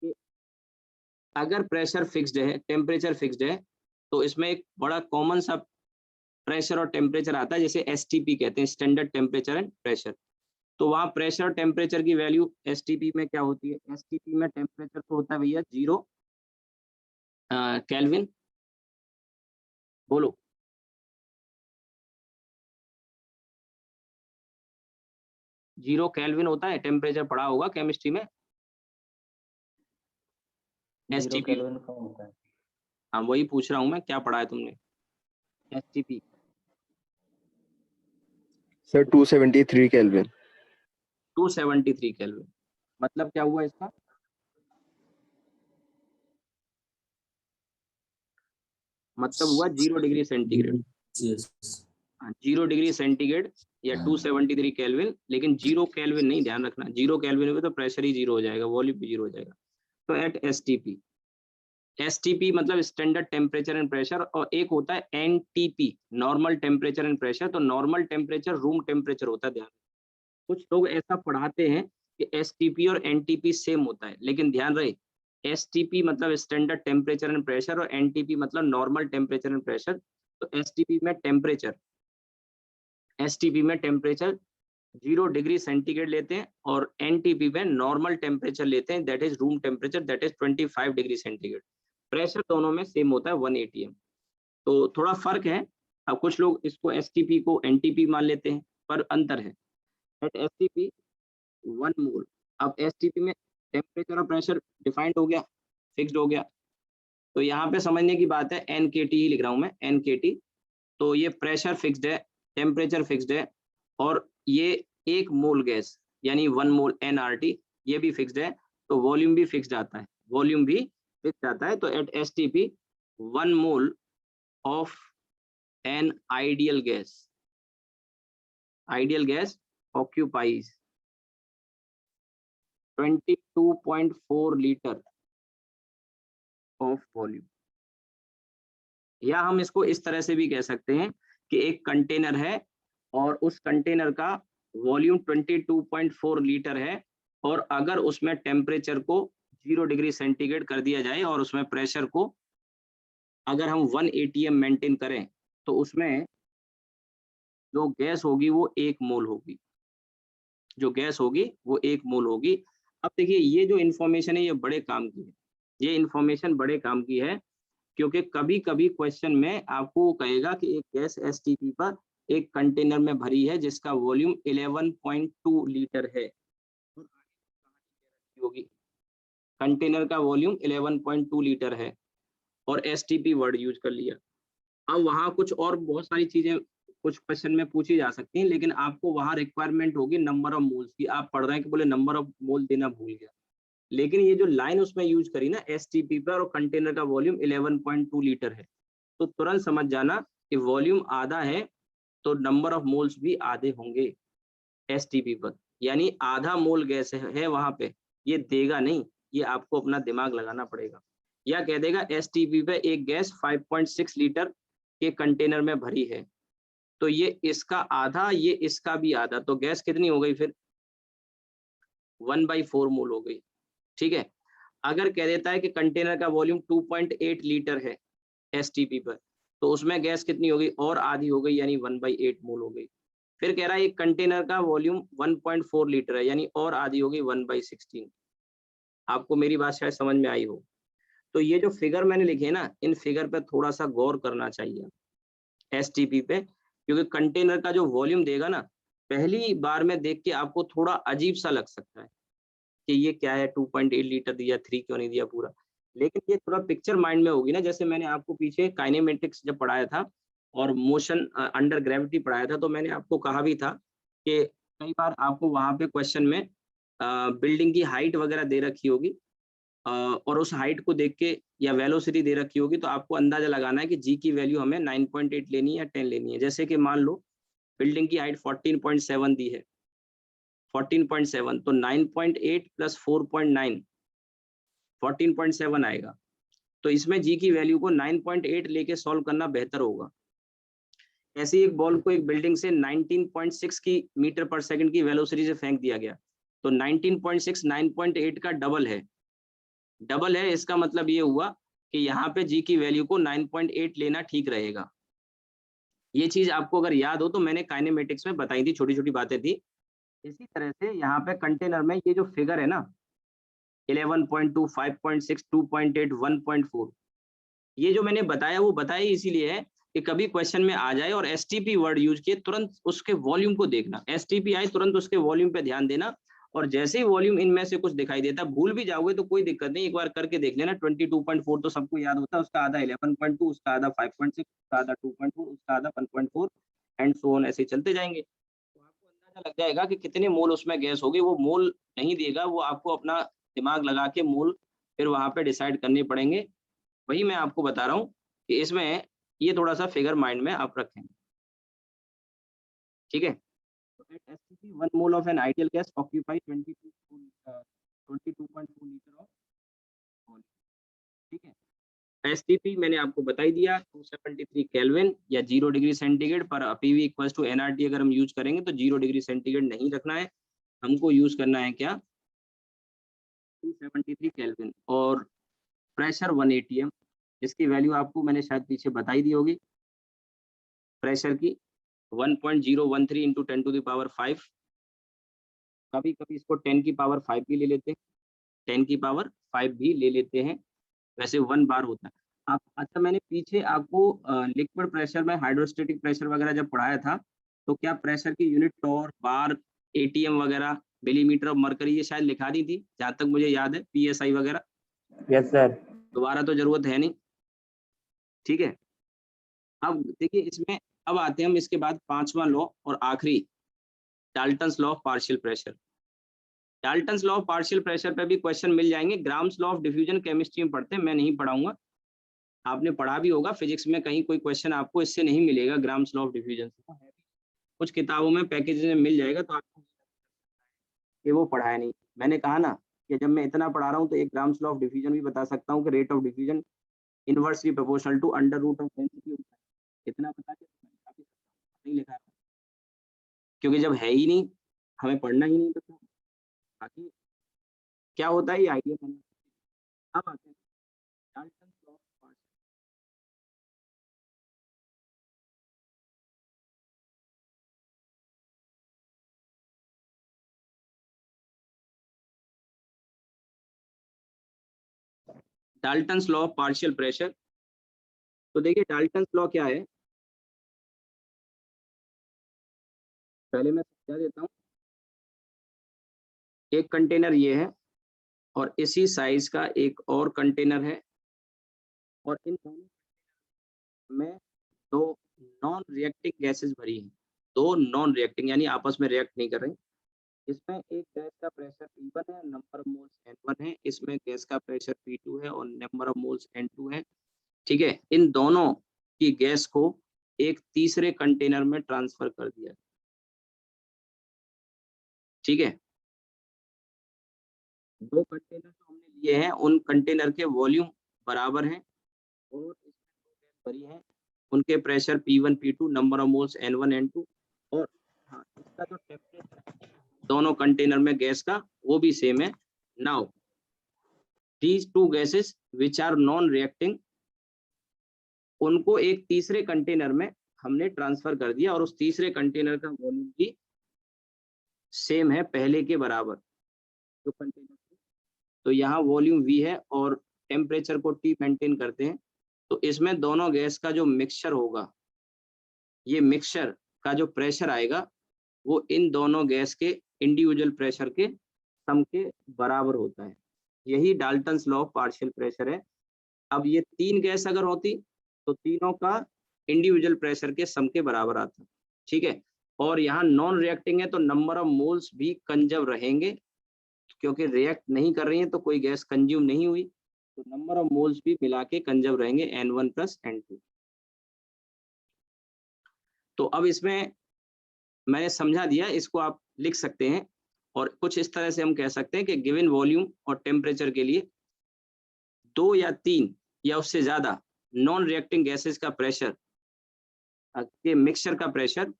कि अगर प्रेशर फिक्स्ड है, टेम्परेचर फिक्स्ड है, तो इसमें एक बड़ा कॉमन सा प्रेशर और टेम्परेचर आता है, जैसे एसटीपी कहते हैं, स्टैंडर्ड टेम्परेचर एंड प्रेशर। तो वहाँ प्रेशर और टेम्परेचर की वैल्यू एसटीपी में क्या होती है? एसटीपी में टेम्परेचर तो होता है भैया 0 केल्विन। बोलो, जीरो केल्विन होता है, टेम्परेचर पढ़ा होगा केमिस्ट्री में। 0 एसटीपी, केल्विन कौन होता है? हाँ वही पूछ रहा हूँ मैं, क्या पढ़ा है तुमने? STP sir 273 kelvin. 273 केल्विन। मतलब क्या हुआ इसका? मतलब हुआ 0 डिग्री सेंटीग्रेड। 0 डिग्री सेंटीग्रेड या 273 केल्विन, लेकिन 0 केल्विन नहीं, ध्यान रखना। 0 केल्विन में तो प्रेशर ही 0 हो जाएगा, वॉल्यूम भी 0 हो जाएगा। तो एट एसटीपी, एसटीपी मतलब स्टैंडर्ड टेम्परेचर एंड प्रेशर, और एक होता है NTP, normal temperature and pressure. तो नॉर्मल टेम्परेचर रूम टेम्परेचर होता है। ध्यान, कुछ लोग ऐसा पढ़ाते हैं कि एसटीपी और एनटीपी सेम होता है, लेकिन ध्यान रहे एसटीपी मतलब स्टैंडर्ड टेम्परेचर एंड प्रेशर और एनटीपी मतलब नॉर्मल टेम्परेचर एंड प्रेशर। तो एसटीपी में टेम्परेचर 0 डिग्री सेंटीग्रेड लेते हैं, और एनटीपी में नॉर्मल टेम्परेचर लेते हैं, that is room temperature, that is 25 degree centigrade. Pressure दोनों में सेम होता है 1 atm। तो थोड़ा फर्क है। अब कुछ लोग इसको एसटीपी को एनटीपी मान लेते हैं, पर अंतर है। एट एसटीपी 1 मोल। अब एसटीपी में टेम्परेचर और प्रेशर डिफाइंड हो गया, फिक्स्ड हो गया। तो यहाँ पे समझने की बात है, एनकेटी ही लिख रहा हूँ मैं, एनकेटी। तो ये प्रेशर फिक्स्ड है, टेम्परेचर फिक्स्ड है, और ये 1 मोल गैस यानी 1 मोल एनआरटी ये भी फिक्स्ड है। तो वॉल्यूम भी फिक्स्ड आता है, वॉल्यूम भी फिक्स्ड आता है। तो at STP 1 mole of an ideal gas occupies 22.4 litre of volume. या हम इसको इस तरह से भी कह सकते हैं कि एक कंटेनर है और उस कंटेनर का वॉल्यूम 22.4 लीटर है, और अगर उसमें टेम्परेचर को 0 डिग्री सेंटीग्रेड कर दिया जाए और उसमें प्रेशर को अगर हम 1 atm मेंटेन करें, तो उसमें जो गैस होगी वो 1 मोल होगी। जो गैस होगी वो 1 मोल होगी। अब देखिए, ये जो इन्फॉर्मेशन है ये बड़े काम की है, ये इन्फॉर्मेशन बड़े काम की है, क्योंकि कभी कभी क्वेश्चन में आपको कहेगा कि एक गैस एसटीपी पर एक कंटेनर में भरी है जिसका वॉल्यूम 11.2 लीटर है, होगी कंटेनर का वॉल्यूम 11.2 लीटर है, और एसटीपी वर्ड यूज कर लिया। अब वहाँ कुछ और बहुत सारी चीजें कुछ क्वेश्चन में पूछी जा सकती हैं, लेकिन आपको वहाँ रिक्वायरमेंट होगी नंबर ऑफ मोल्स की। आप पढ़ रहे हैं कि बोले नंबर ऑफ मोल देना भूल गया, लेकिन ये जो लाइन उसमें यूज करी ना एसटीपी पर, और कंटेनर का वॉल्यूम 11.2 लीटर है, तो तुरंत समझ जाना कि वॉल्यूम आधा है तो नंबर ऑफ मोल्स भी आधे होंगे एसटीपी पर। यानी आधा मोल गैस है वहां पे, ये देगा नहीं, ये आपको अपना दिमाग लगाना पड़ेगा। या कह देगा एसटीपी पे एक गैस 5.6 लीटर के कंटेनर में भरी है, तो ये इसका आधा, ये इसका भी आधा, तो गैस कितनी हो गई फिर? 1/4 मोल हो गई। ठीक है। अगर कह देता है कि कंटेनर का वॉल्यूम 2.8 लीटर है एसटीपी पर, तो उसमें गैस कितनी हो गई? और आधी हो गई, यानी 1/8 मोल हो गई। फिर कह रहा है एक कंटेनर का वॉल्यूम 1.4 लीटर है, यानी और आधी हो गई 1/16। आपको मेरी बात शायद समझ में आई हो। तो ये जो फिगर मैंने लिखे ना, इन फिगर पे थोड़ा सा गौर करना चाहिए एसटीपी पे, क्योंकि कंटेनर का जो वॉल्यूम देगा ना, पहली बार में देख के आपको थोड़ा अजीब सा लग सकता है कि ये क्या है, 2.8 लीटर दिया, 3 क्यों नहीं दिया पूरा। लेकिन ये थोड़ा पिक्चर माइंड में होगी ना, जैसे मैंने आपको पीछे काइनेमेटिक्स जब पढ़ाया था और मोशन अंडर ग्रेविटी पढ़ाया था, तो मैंने आपको कहा भी था कि कई बार आपको वहां पे क्वेश्चन में बिल्डिंग की हाइट वगैरह दे रखी होगी और उस हाइट को देख के या वेलोसिटी दे रखी होगी, तो आपको अंदाजा लगाना है कि जी की वैल्यू हमें 9.8 लेनी है या 10 लेनी है। जैसे कि मान लो बिल्डिंग की हाइट 14.7 दी है, 14.7, तो 9.8 प्लस 4.9 14.7 आएगा। तो इसमें जी की वैल्यू को 9.8 लेके सॉल्व करना बेहतर होगा। ऐसे ही एक बॉल को एक बिल्डिंग से 19.6 की मीटर पर सेकंड की वेलोसिटी से फेंक दिया गया, तो 19.6 9.8 का डबल है। इसका मतलब ये हुआ कि यहाँ पे जी की वैल्यू को 9.8 लेना ठीक रहेगा। ये चीज आपको अगर याद हो तो मैंने काइनेमेटिक्स में बताई थी, छोटी छोटी बातें थी। इसी तरह से यहाँ पे कंटेनर में ये जो फिगर है ना 11.2 5.6 2.8 1.4, ये जो मैंने बताया वो बताया इसीलिए है कि कभी क्वेश्चन में आ जाए और एसटीपी वर्ड यूज किए तुरंत उसके वॉल्यूम को देखना, एसटीपी आए तुरंत उसके वॉल्यूम पे ध्यान देना, और जैसे ही वॉल्यूम इनमें से कुछ दिखाई देता, भूल भी जाओगे तो कोई दिक्कत नहीं, एक बार करके देख लेना। 22.4 तो सबको याद होता है, उसका आधा 11.2, उसका आधा 5.6, उसका आधा 2.4, उसका आधा 1.4 एंड सो ऑन, ऐसे चलते जाएंगे। तो आपको अंदाजा लग जाएगा कि कितने मोल उसमें गैस होगी। वो मोल नहीं देगा, वो आपको अपना दिमाग लगा के मोल फिर वहां पे डिसाइड करने पड़ेंगे। वही मैं आपको बता रहा हूँ कि इसमें ये थोड़ा सा फिगर माइंड में आप रखें, ठीक है। तो at STP 1 mole of an ideal gas occupy 22.4 liter of oil, ठीक है। एसटीपी मैंने आपको बताई दिया 273 केल्विन या 0 डिग्री सेंटीग्रेड पर पीवी इक्वल्स टू एनआरटी अगर हम यूज करेंगे तो 0 डिग्री सेंटीग्रेड नहीं रखना है, हमको यूज करना है क्या 273 केल्विन। और प्रेशर 1 atm, इसकी वैल्यू आपको मैंने शायद पीछे बताई दी होगी, प्रेशर की 1.013 इंटू 10 टू द पावर 5, कभी कभी इसको 10 की पावर 5 भी ले लेते हैं, 10 की पावर 5 भी ले लेते हैं, वैसे 1 बार होता है। आप अच्छा, मैंने पीछे आपको लिक्विड प्रेशर में हाइड्रोस्टेटिक प्रेशर वगैरह जब पढ़ाया था तो क्या प्रेशर की यूनिट टॉर बार एटीएम वगैरह मिलीमीटर ऑफ मरकरी ये शायद लिखा दी थी, जहां तक मुझे याद है, पीएसआई वगैरह। Yes sir. दोबारा तो जरूरत है नहीं, ठीक है। अब देखिए इसमें अब आते हैं हम इसके बाद पांचवा लॉ और आखिरी, Dalton's law of partial pressure. Dalton's law of partial pressure पे भी क्वेश्चन मिल जाएंगे। Grams law of diffusion chemistry में पढ़ते हैं, मैं नहीं पढ़ाऊंगा, आपने पढ़ा भी होगा फिजिक्स में, कहीं कोई क्वेश्चन आपको इससे नहीं मिलेगा ग्राम्स लॉ ऑफ डिफ्यूजन से, कुछ किताबों में पैकेज में मिल जाएगा तो आपको ये वो पढ़ाया नहीं। मैंने कहा ना कि जब मैं इतना पढ़ा रहा हूँ तो एक ग्राम्स लॉ ऑफ डिफ्यूजन भी बता सकता हूँ कि rate of diffusion inversely proportional to under root of density होता है, इतना बता के काफी नहीं लिखा है, क्योंकि जब है ही नहीं, हमें पढ़ना ही नहीं तो बाकी क्या होता है ये आइडिया करना। अब आते हैं Dalton's law of partial. Dalton's law of partial pressure, तो देखिए डाल्टन्स लॉ क्या है, पहले मैं समझा देता हूँ। एक कंटेनर ये है और इसी साइज का एक और कंटेनर है, और इन दोनों में दो नॉन रिएक्टिंग गैसेस भरी हैं, दो नॉन रिएक्टिंग यानी आपस में रिएक्ट नहीं कर रही। इसमें एक गैस का प्रेशर P1 है, नंबर ऑफ मोल्स N1 है, इसमें गैस का प्रेशर P2 है और नंबर ऑफ मोल्स N2 है, ठीक है। इन दोनों की गैस को एक तीसरे कंटेनर में ट्रांसफर कर दिया, ठीक है। दो कंटेनर जो हमने लिए हैं उन कंटेनर के वॉल्यूम बराबर हैं और इसमें दो गैस भरी हैं, उनके pressure P1 P2 number of moles N1 N2, और हाँ इसका जो टेम्परेचर दोनों कंटेनर में गैस का वो भी सेम है। Now these two gases which are non reacting, उनको एक तीसरे कंटेनर में हमने ट्रांसफर कर दिया और उस तीसरे कंटेनर का वॉल्यूम भी सेम है पहले के बराबर जो कंटेनर, तो यहाँ वॉल्यूम V है और टेम्परेचर को T मेंटेन करते हैं। तो इसमें दोनों गैस का जो मिक्सचर होगा, ये मिक्सचर का जो प्रेशर आएगा वो इन दोनों गैस के इंडिविजुअल प्रेशर के सम के बराबर होता है। यही Dalton's law of partial pressure है। अब ये तीन गैस अगर होती तो तीनों का इंडिविजुअल प्रेशर के सम के बराबर आता, ठीक है। और यहाँ नॉन रिएक्टिंग है तो नंबर ऑफ मोल्स भी कंजर्व रहेंगे, क्योंकि रिएक्ट नहीं कर रही है तो कोई गैस कंज्यूम नहीं हुई, तो नंबर ऑफ मोल्स भी मिला के कंजर्व रहेंगे N1 प्लस N2। तो अब इसमें मैंने समझा दिया, इसको आप लिख सकते हैं। और कुछ इस तरह से हम कह सकते हैं कि गिवन वॉल्यूम और टेम्परेचर के लिए 2 या 3 या उससे ज्यादा नॉन रिएक्टिंग गैसेस का प्रेशर के मिक्सचर का प्रेशर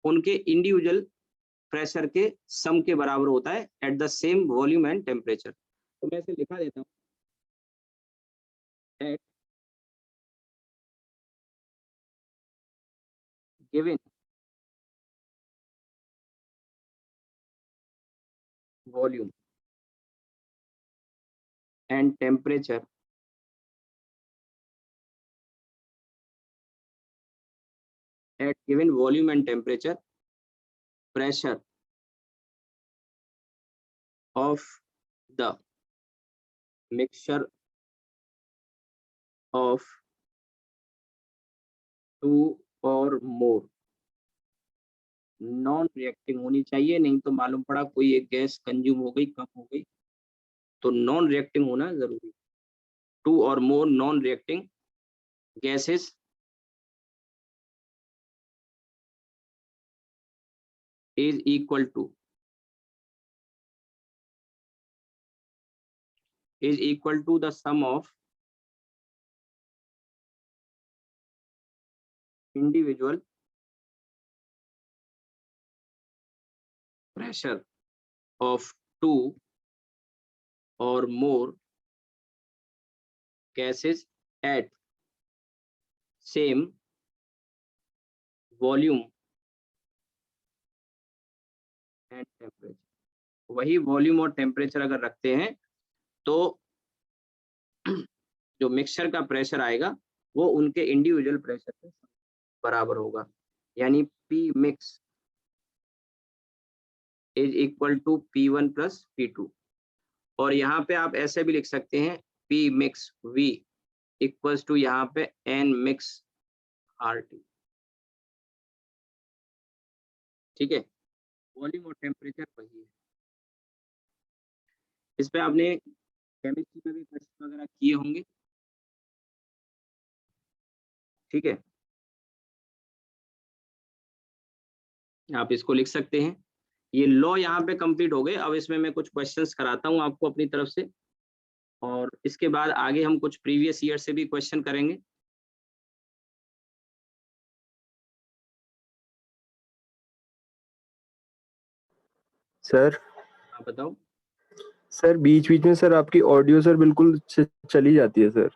उनके इंडिविजुअल प्रेशर के सम के बराबर होता है at the same volume and temperature. तो मैं इसे लिखा देता हूँ, at given volume and temperature at given volume and temperature, pressure of the mixture of 2 or more non reacting होनी चाहिए, नहीं तो मालूम पड़ा कोई एक गैस कंज्यूम हो गई, कम हो गई, तो नॉन रिएक्टिंग होना जरूरी। 2 और more non reacting gases is equal to the sum of individual pressure of 2 or more gases at same volume and temperature। वही वॉल्यूम और टेम्परेचर अगर रखते हैं तो जो मिक्सचर का प्रेशर आएगा वो उनके इंडिविजुअल प्रेशर के बराबर होगा, यानी P mix is equal to P1 plus P2। और यहाँ पे आप ऐसे भी लिख सकते हैं P mix V equals to यहाँ पे N मिक्स RT। ठीक है, वॉल्यूम और टेम्परेचर वही है। इस पे आपने केमिस्ट्री में भी क्वेश्चन वगैरह किए होंगे, ठीक है, आप इसको लिख सकते हैं। ये लॉ यहाँ पे कंप्लीट हो गए। अब इसमें मैं कुछ क्वेश्चंस कराता हूँ आपको अपनी तरफ से, और इसके बाद आगे हम कुछ प्रीवियस ईयर से भी क्वेश्चन करेंगे। सर आप बताओ। सर बीच बीच में सर आपकी ऑडियो सर बिल्कुल चली जाती है सर।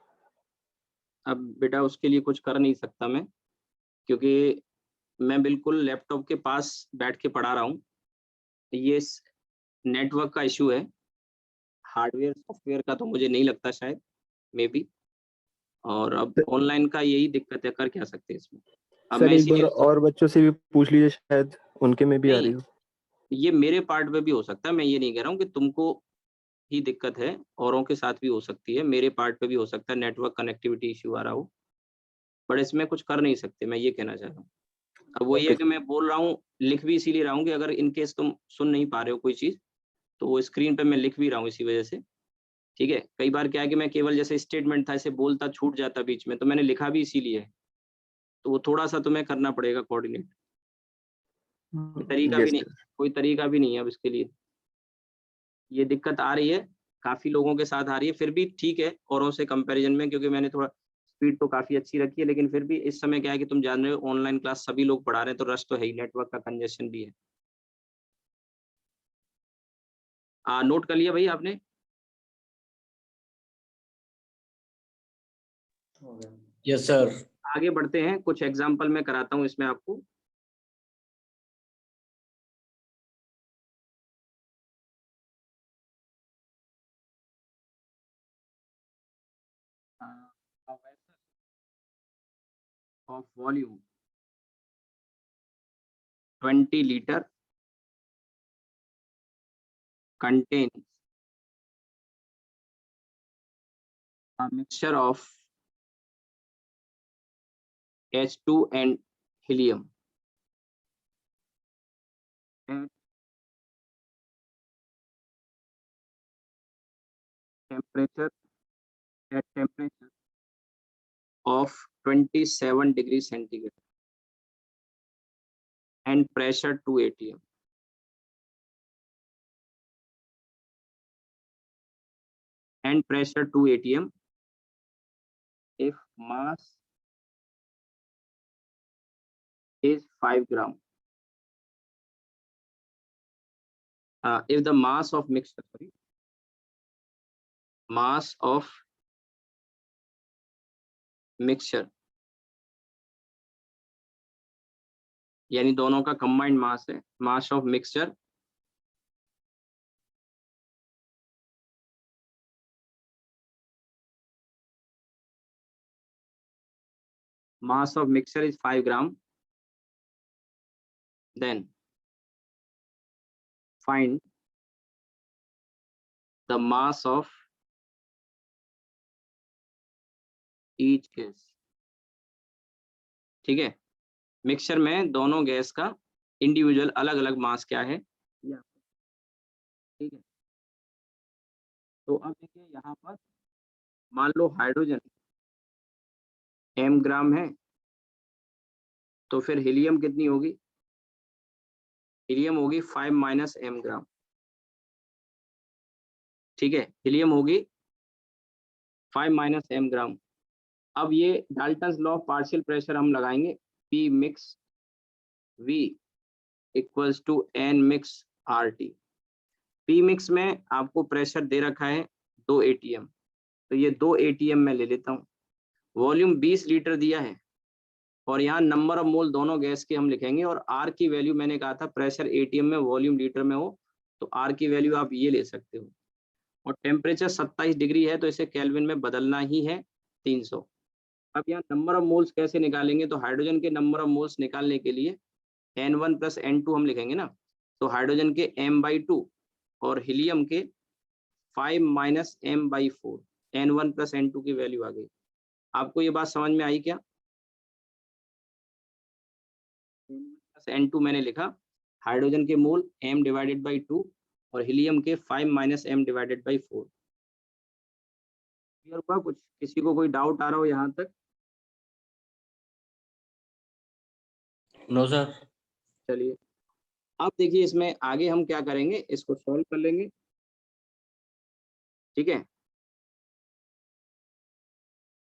अब बेटा उसके लिए कुछ कर नहीं सकता मैं, क्योंकि मैं बिल्कुल लैपटॉप के पास बैठ के पढ़ा रहा हूँ। ये नेटवर्क का इशू है, हार्डवेयर सॉफ्टवेयर का तो मुझे नहीं लगता, शायद मे बी। और अब ऑनलाइन का यही दिक्कत है, कर क्या सकते हैं इसमें। अब सर मैं एक बार इसीलिए और बच्चों से भी पूछ लीजिए, शायद उनके में भी आ रही हो। ये मेरे पार्ट पे भी हो सकता है, मैं ये नहीं कह रहा हूँ कि तुमको ही दिक्कत है, औरों के साथ भी हो सकती है, मेरे पार्ट पे भी हो सकता है नेटवर्क कनेक्टिविटी इश्यू आ रहा हो, बट इसमें कुछ कर नहीं सकते, मैं ये कहना चाह रहा हूँ। अब वो ये है कि मैं बोल रहा हूँ, लिख भी इसीलिए रहा हूँ कि अगर इनकेस तुम सुन नहीं पा रहे हो कोई चीज, तो वो स्क्रीन पे मैं लिख भी रहा हूँ इसी वजह से। ठीक है, कई बार क्या है कि मैं केवल जैसे स्टेटमेंट था इसे बोलता छूट जाता बीच में, तो मैंने लिखा भी इसीलिए है, तो वो थोड़ा सा तुम्हें करना पड़ेगा कोऑर्डिनेट। तरीका भी यस नहीं, सर। कोई तरीका भी नहीं है अब इसके लिए। ये दिक्कत आ रही है, काफी लोगों के साथ आ रही है, फिर भी ठीक है औरों से कंपैरिजन में, क्योंकि मैंने थोड़ा स्पीड तो काफी अच्छी रखी है, लेकिन फिर भी इस समय क्या है कि तुम जान रहे हो ऑनलाइन क्लास सभी लोग पढ़ा रहे हैं, तो रश तो है ही, नेटवर्क का कंजेशन भी है। नोट कर लिया भाई आपने? Yes sir. आगे बढ़ते हैं, कुछ एग्जाम्पल मैं कराता हूँ इसमें आपको। Of volume 20 litre contains a mixture of H2 and helium. temperature at temperature of 27 degree centigrade and pressure 2 atm. And pressure 2 atm if mass is 5 gram. If the mass of mixture, mass of mixture यानी दोनों का कंबाइंड मास है, mass of mixture mass of mixture is 5 gram, then find the mass of each gas. ठीक है, मिक्सचर में दोनों गैस का इंडिविजुअल अलग अलग मास क्या है, ठीक है। तो अब देखिए यहाँ पर मान लो हाइड्रोजन m ग्राम है, तो फिर हीलियम कितनी होगी, हीलियम होगी 5 माइनस m ग्राम, ठीक है, हीलियम होगी 5 माइनस m ग्राम। अब ये Dalton's law of partial pressure हम लगाएंगे, P mix V equals to N mix RT। P mix में आपको प्रेशर दे रखा है 2 atm, तो ये 2 atm मैं ले लेता हूँ, वॉल्यूम 20 लीटर दिया है और यहाँ नंबर ऑफ मोल दोनों गैस के हम लिखेंगे और R की वैल्यू मैंने कहा था प्रेशर atm में वॉल्यूम लीटर में हो तो R की वैल्यू आप ये ले सकते हो। और टेम्परेचर 27 डिग्री है तो इसे केल्विन में बदलना ही है 300। अब यहाँ नंबर ऑफ मोल्स कैसे निकालेंगे, तो हाइड्रोजन के नंबर ऑफ मोल्स निकालने के लिए N1 प्लस N2 हम लिखेंगे ना, तो हाइड्रोजन के m/2 और हीलियम के 5 minus m/4, N1 plus N2 की वैल्यू आ गई। आपको ये बात समझ में आई क्या? N2 मैंने लिखा, हाइड्रोजन के मोल m/2 और हीलियम के 5 माइनस m/4। क्लियर हुआ? कुछ किसी को कोई डाउट आ रहा हो यहाँ तक? No sir. चलिए अब देखिए इसमें आगे हम क्या करेंगे, इसको सॉल्व कर लेंगे, ठीक है।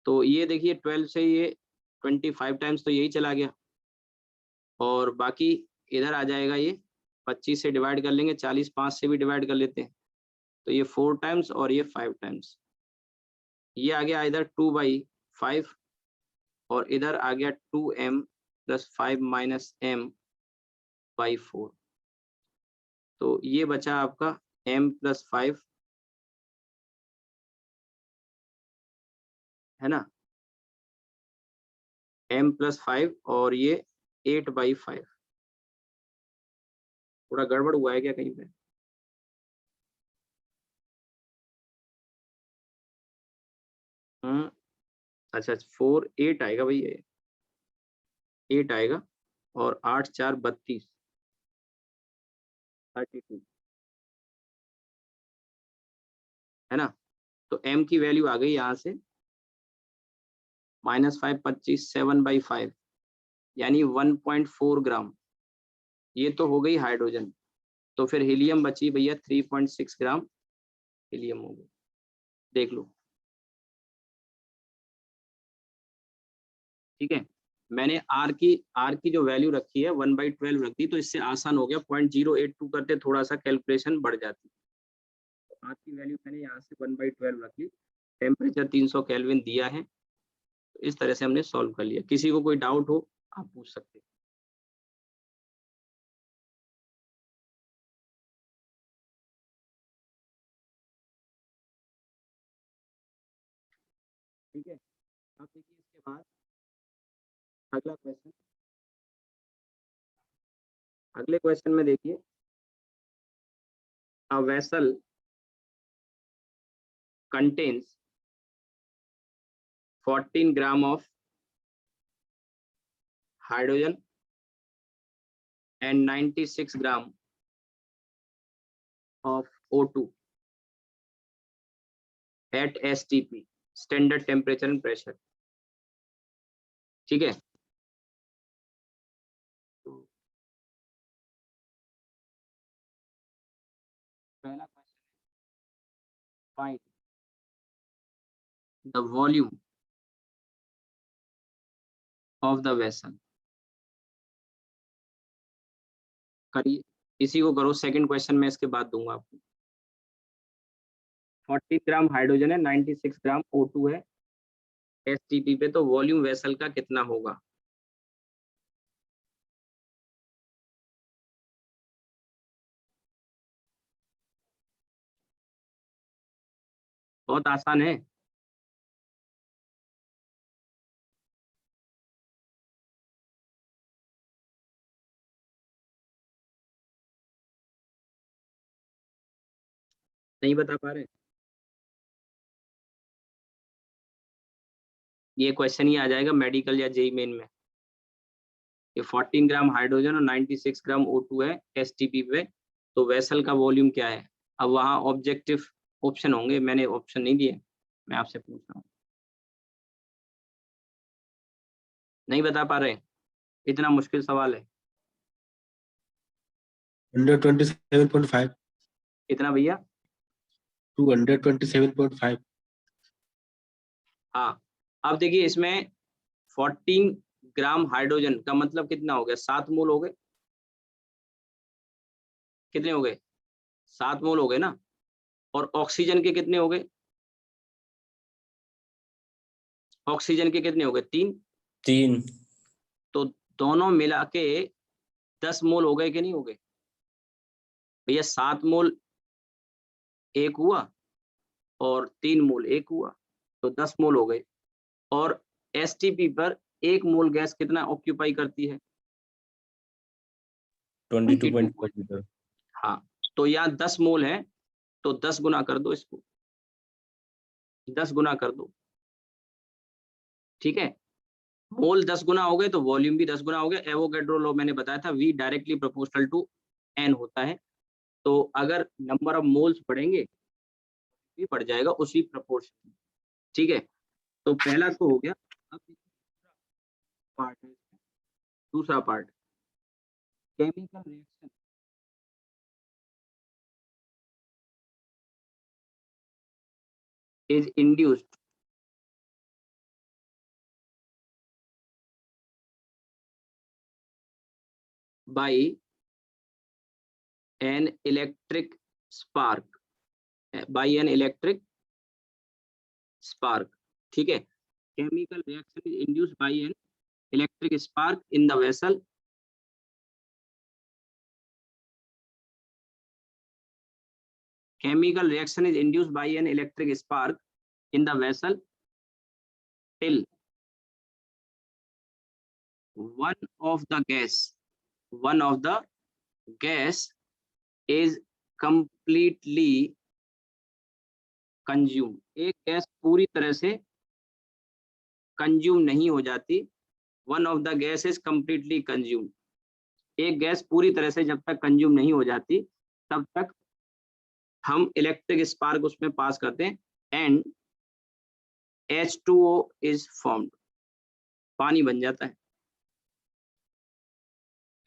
तो ये देखिए 12 से ये 25 टाइम्स तो यही चला गया और बाकी इधर आ जाएगा, ये 25 से डिवाइड कर लेंगे, 40 5 से भी डिवाइड कर लेते हैं तो ये 4 टाइम्स और ये 5 टाइम्स, ये आ गया इधर 2/5 और इधर आ गया 2m प्लस 5 माइनस m/4। तो ये बचा आपका m प्लस 5 है ना, m प्लस 5 और ये 8/5। थोड़ा गड़बड़ हुआ है क्या कहीं पे? अच्छा 4 8 आएगा भैया, 8 आएगा और 8 4 32 32 है ना। तो m की वैल्यू आ गई यहाँ से -5 25 7/5 यानी 1.4 ग्राम, ये तो हो गई हाइड्रोजन। तो फिर हीलियम बची भैया 3.6 ग्राम हीलियम हो गई, देख लो, ठीक है। मैंने R की जो वैल्यू रखी है 1/12 रख दी, तो इससे आसान हो गया, 0.082 करते थोड़ा सा कैलकुलेशन बढ़ जाती। तो R की वैल्यू मैंने यहाँ से 1/12 रख ली, टेम्परेचर 300 केल्विन दिया है, तो इस तरह से हमने सॉल्व कर लिया। किसी को कोई डाउट हो आप पूछ सकते हैं। ठीक है, अब देखिए इसके बाद अगला क्वेश्चन, अगले क्वेश्चन में देखिए, a vessel contains 14 gram of hydrogen and 96 gram of O2 at STP, standard temperature and pressure. ठीक है, तो पहला क्वेश्चन है find the volume of the vessel. करिए, इसी को करो। सेकंड क्वेश्चन में इसके बाद दूंगा आपको। 40 ग्राम हाइड्रोजन है, 96 ग्राम O2 है STP पे, तो वॉल्यूम वेसल का कितना होगा? बहुत आसान है। नहीं बता पा रहे? ये क्वेश्चन ही आ जाएगा मेडिकल या जेईई मेन में। ये 14 ग्राम हाइड्रोजन और 96 ग्राम O2 है STP पे, तो वेसल का वॉल्यूम क्या है? अब वहाँ ऑब्जेक्टिव ऑप्शन होंगे, मैंने ऑप्शन नहीं दिए, मैं आपसे पूछ रहा हूँ। नहीं बता पा रहे? इतना मुश्किल सवाल है। 127.5 इतना भैया? 227.5। हाँ, अब देखिए इसमें 14 ग्राम हाइड्रोजन का मतलब कितना हो गया? 7 मोल हो गए। कितने हो गए? 7 मोल हो गए ना। और ऑक्सीजन के कितने हो गए? ऑक्सीजन के कितने हो गए? 3। 3। तो दोनों मिला के 10 मोल हो गए कि नहीं हो गए भैया? 7 मोल एक हुआ और 3 मोल एक हुआ, तो 10 मोल हो गए। और STP पर 1 मोल गैस कितना ऑक्यूपाई करती है? 22.4 लीटर। हाँ, तो यहाँ 10 मोल है, तो 10 गुना कर दो इसको, 10 गुना कर दो। ठीक है, मोल 10 गुना हो गए तो वॉल्यूम भी 10 गुना हो गया। एवोगैड्रो लॉ मैंने बताया था, V directly proportional to N होता है। तो अगर नंबर ऑफ मोल्स बढ़ेंगे भी बढ़ जाएगा उसी प्रोपोर्शन। ठीक है, तो पहला तो हो गया। अब पार्ट है, दूसरा part chemical reaction is induced by an electric spark, by an electric spark. ठीक है, chemical reaction is induced by an electric spark in the vessel. Chemical reaction is induced by an electric spark in the vessel till one of the gas is completely consumed. एक गैस पूरी तरह से कंज्यूम नहीं हो जाती। One of the gas is completely consume. एक गैस पूरी तरह से जब तक कंज्यूम नहीं हो जाती तब तक हम इलेक्ट्रिक स्पार्क उसमें पास करते हैं एंड H2O इज फॉर्म्ड, पानी बन जाता है।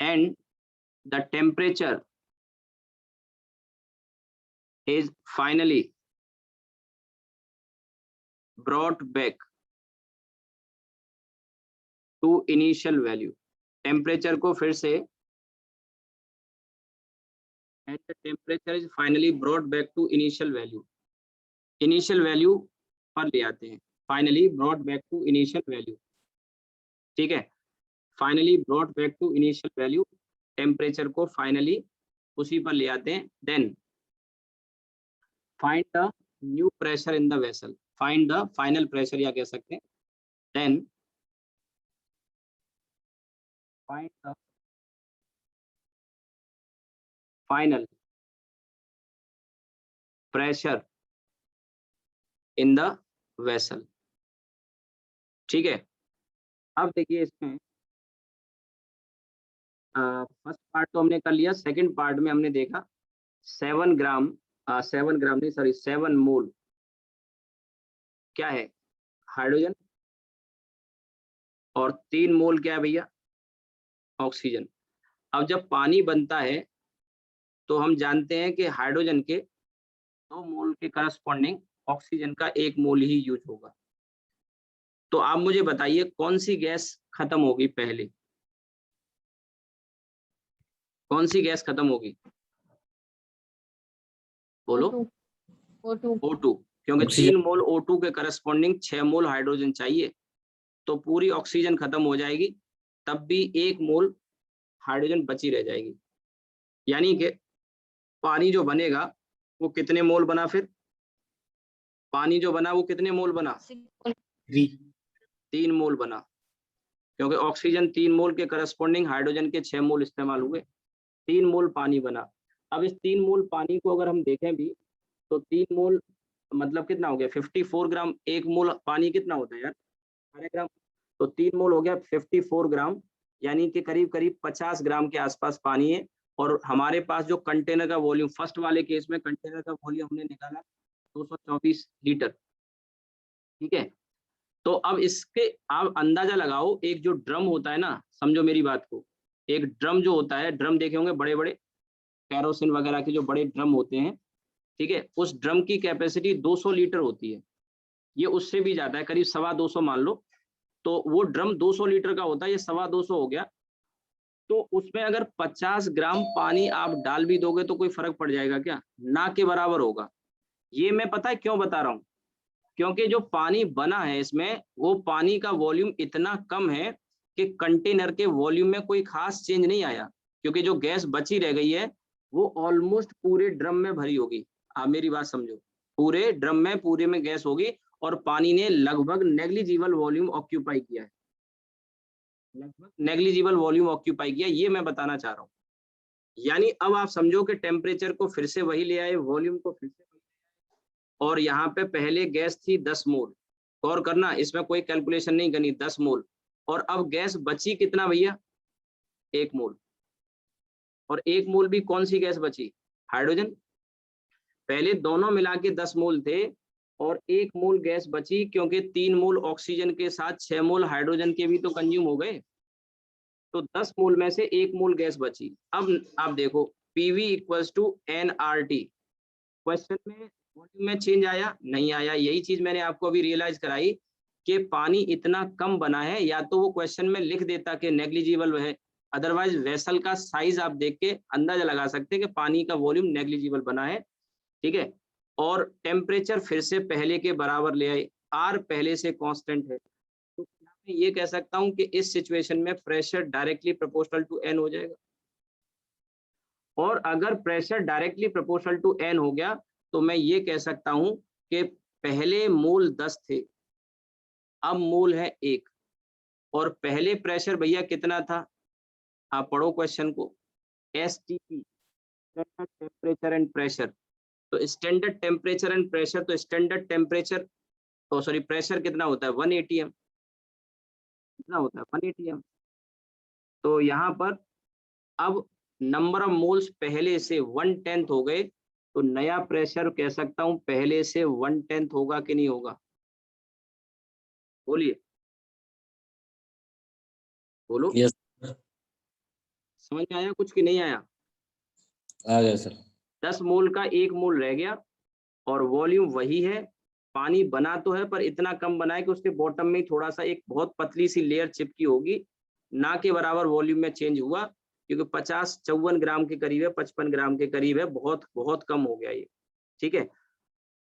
And the temperature is finally brought back to initial value. Temperature को फिर से and the temperature is finally brought back to initial value. initial value पर ले आते हैं, finally brought back to initial value. ठीक है, finally brought back to initial value, temperature को finally उसी पर ले आते हैं। then find the new pressure in the vessel, find the final pressure या कह सकते हैं। then find the final pressure in the vessel। ठीक है, अब देखिए इसमें फर्स्ट पार्ट तो हमने कर लिया। सेकंड पार्ट में हमने देखा 7 ग्राम नहीं सॉरी 7 मोल क्या है, हाइड्रोजन, और 3 मोल क्या है भैया, ऑक्सीजन। अब जब पानी बनता है तो हम जानते हैं कि हाइड्रोजन के 2 मोल के करस्पॉन्डिंग ऑक्सीजन का 1 मोल ही यूज होगा। तो आप मुझे बताइए कौन सी गैस खत्म होगी पहले, कौन सी गैस खत्म होगी, बोलो। O2, क्योंकि ऑक्सीजन। 3 मोल O2 के करस्पॉन्डिंग 6 मोल हाइड्रोजन चाहिए, तो पूरी ऑक्सीजन खत्म हो जाएगी, तब भी 1 मोल हाइड्रोजन बची रह जाएगी। यानी कि पानी जो बनेगा वो कितने मोल बना, फिर पानी जो बना वो कितने मोल बना, 3 मोल बना, क्योंकि ऑक्सीजन 3 मोल के करस्पॉन्डिंग हाइड्रोजन के 6 मोल इस्तेमाल हुए, 3 मोल पानी बना। अब इस 3 मोल पानी को अगर हम देखें भी तो 3 मोल मतलब कितना हो गया, 54 ग्राम। 1 मोल पानी कितना होता है यार, 18 ग्राम, तो 3 मोल हो गया 54 ग्राम, यानी कि करीब करीब 50 ग्राम के आसपास पानी है। और हमारे पास जो कंटेनर का वॉल्यूम, फर्स्ट वाले केस में कंटेनर का वॉल्यूम हमने निकाला 224 लीटर, ठीक है। तो अब इसके आप अंदाजा लगाओ, एक जो ड्रम होता है ना, समझो मेरी बात को, एक ड्रम जो होता है, ड्रम देखे होंगे बड़े बड़े कैरोसिन वगैरह के जो बड़े ड्रम होते हैं, ठीक है, उस ड्रम की कैपेसिटी 200 लीटर होती है, ये उससे भी ज्यादा है, करीब 225 मान लो। तो वो ड्रम 200 लीटर का होता है, ये 225 हो गया। तो उसमें अगर 50 ग्राम पानी आप डाल भी दोगे तो कोई फर्क पड़ जाएगा क्या, ना के बराबर होगा। ये मैं पता है क्यों बता रहा हूँ, क्योंकि जो पानी बना है इसमें, वो पानी का वॉल्यूम इतना कम है कि कंटेनर के वॉल्यूम में कोई खास चेंज नहीं आया, क्योंकि जो गैस बची रह गई है वो ऑलमोस्ट पूरे ड्रम में भरी होगी। आप मेरी बात समझो, पूरे ड्रम में पूरे में गैस होगी, और पानी ने लगभग नेग्लिजिबल वॉल्यूम ऑक्यूपाई किया है, लगभग नेग्लिजिबल वॉल्यूम ऑक्यूपाई किया, ये मैं बताना चाह रहा हूँ। यानी अब आप समझो कि टेम्परेचर को फिर से वही ले आए, वॉल्यूम को फिर से वही, और यहाँ पे पहले गैस थी 10 मोल, गौर करना, इसमें कोई कैलकुलेशन नहीं करनी, 10 मोल, और अब गैस बची कितना भैया, 1 मोल, और 1 मोल भी कौन सी गैस बची, हाइड्रोजन। पहले दोनों मिला के 10 मोल थे, और 1 मोल गैस बची, क्योंकि 3 मोल ऑक्सीजन के साथ 6 मोल हाइड्रोजन के भी तो कंज्यूम हो गए, तो 10 मोल में से 1 मोल गैस बची। अब आप देखो PV equals to nRT, question में वॉल्यूम में चेंज आया, नहीं आया। यही चीज मैंने आपको अभी रियलाइज कराई कि पानी इतना कम बना है, या तो वो क्वेश्चन में लिख देता कि नेग्लिजिबल है, अदरवाइज वेसल का साइज आप देख के अंदाजा लगा सकते हैं कि पानी का वॉल्यूम नेग्लिजिबल बना है, ठीक है। और टेम्परेचर फिर से पहले के बराबर ले आए, R पहले से कांस्टेंट है, तो मैं ये कह सकता हूं कि इस सिचुएशन में pressure directly proportional to n हो जाएगा। और अगर pressure directly proportional to n हो गया तो मैं ये कह सकता हूं कि पहले मोल 10 थे, अब मोल है 1, और पहले प्रेशर भैया कितना था, आप पढ़ो क्वेश्चन को, STP, standard temperature and pressure. तो स्टैंडर्ड टेम्परेचर एंड प्रेशर, तो स्टैंडर्ड टेम्परेचर सॉरी प्रेशर कितना होता है, 1 atm, कितना होता है 1 atm। तो यहाँ पर अब नंबर ऑफ मोल्स पहले से 1/10 हो गए, तो नया प्रेशर कह सकता हूं पहले से 1/10 होगा कि नहीं होगा, बोलिए, बोलो। यस, समझ में आया कुछ कि नहीं आया, आ गया सर। 10 मोल का 1 मोल रह गया, और वॉल्यूम वही है, पानी बना तो है पर इतना कम बना है कि उसके बॉटम में थोड़ा सा एक बहुत पतली सी लेयर चिपकी होगी, ना के बराबर वॉल्यूम में चेंज हुआ, क्योंकि 54 ग्राम के करीब है, 55 ग्राम के करीब है, बहुत बहुत कम हो गया ये, ठीक है।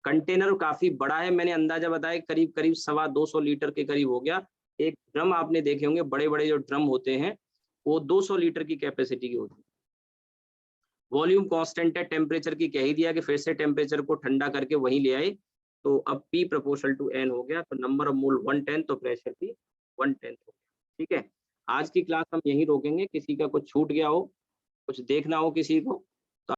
कंटेनर काफी बड़ा है, मैंने अंदाजा बताया करीब करीब 225 लीटर के करीब हो गया। एक ड्रम आपने देखे होंगे, बड़े बड़े जो ड्रम होते हैं वो 200 लीटर की कैपेसिटी की होती है। वॉल्यूम कांस्टेंट है, टेम्परेचर की कह ही दिया कि फिर से टेम्परेचर को ठंडा करके वहीं ले आए, तो अब P प्रोपोर्शनल टू n हो गया, तो नंबर ऑफ मोल 110, तो प्रेशर भी 110 हो गया, ठीक है। आज की क्लास हम यहीं रोकेंगे, किसी का कुछ छूट गया हो, कुछ देखना हो किसी को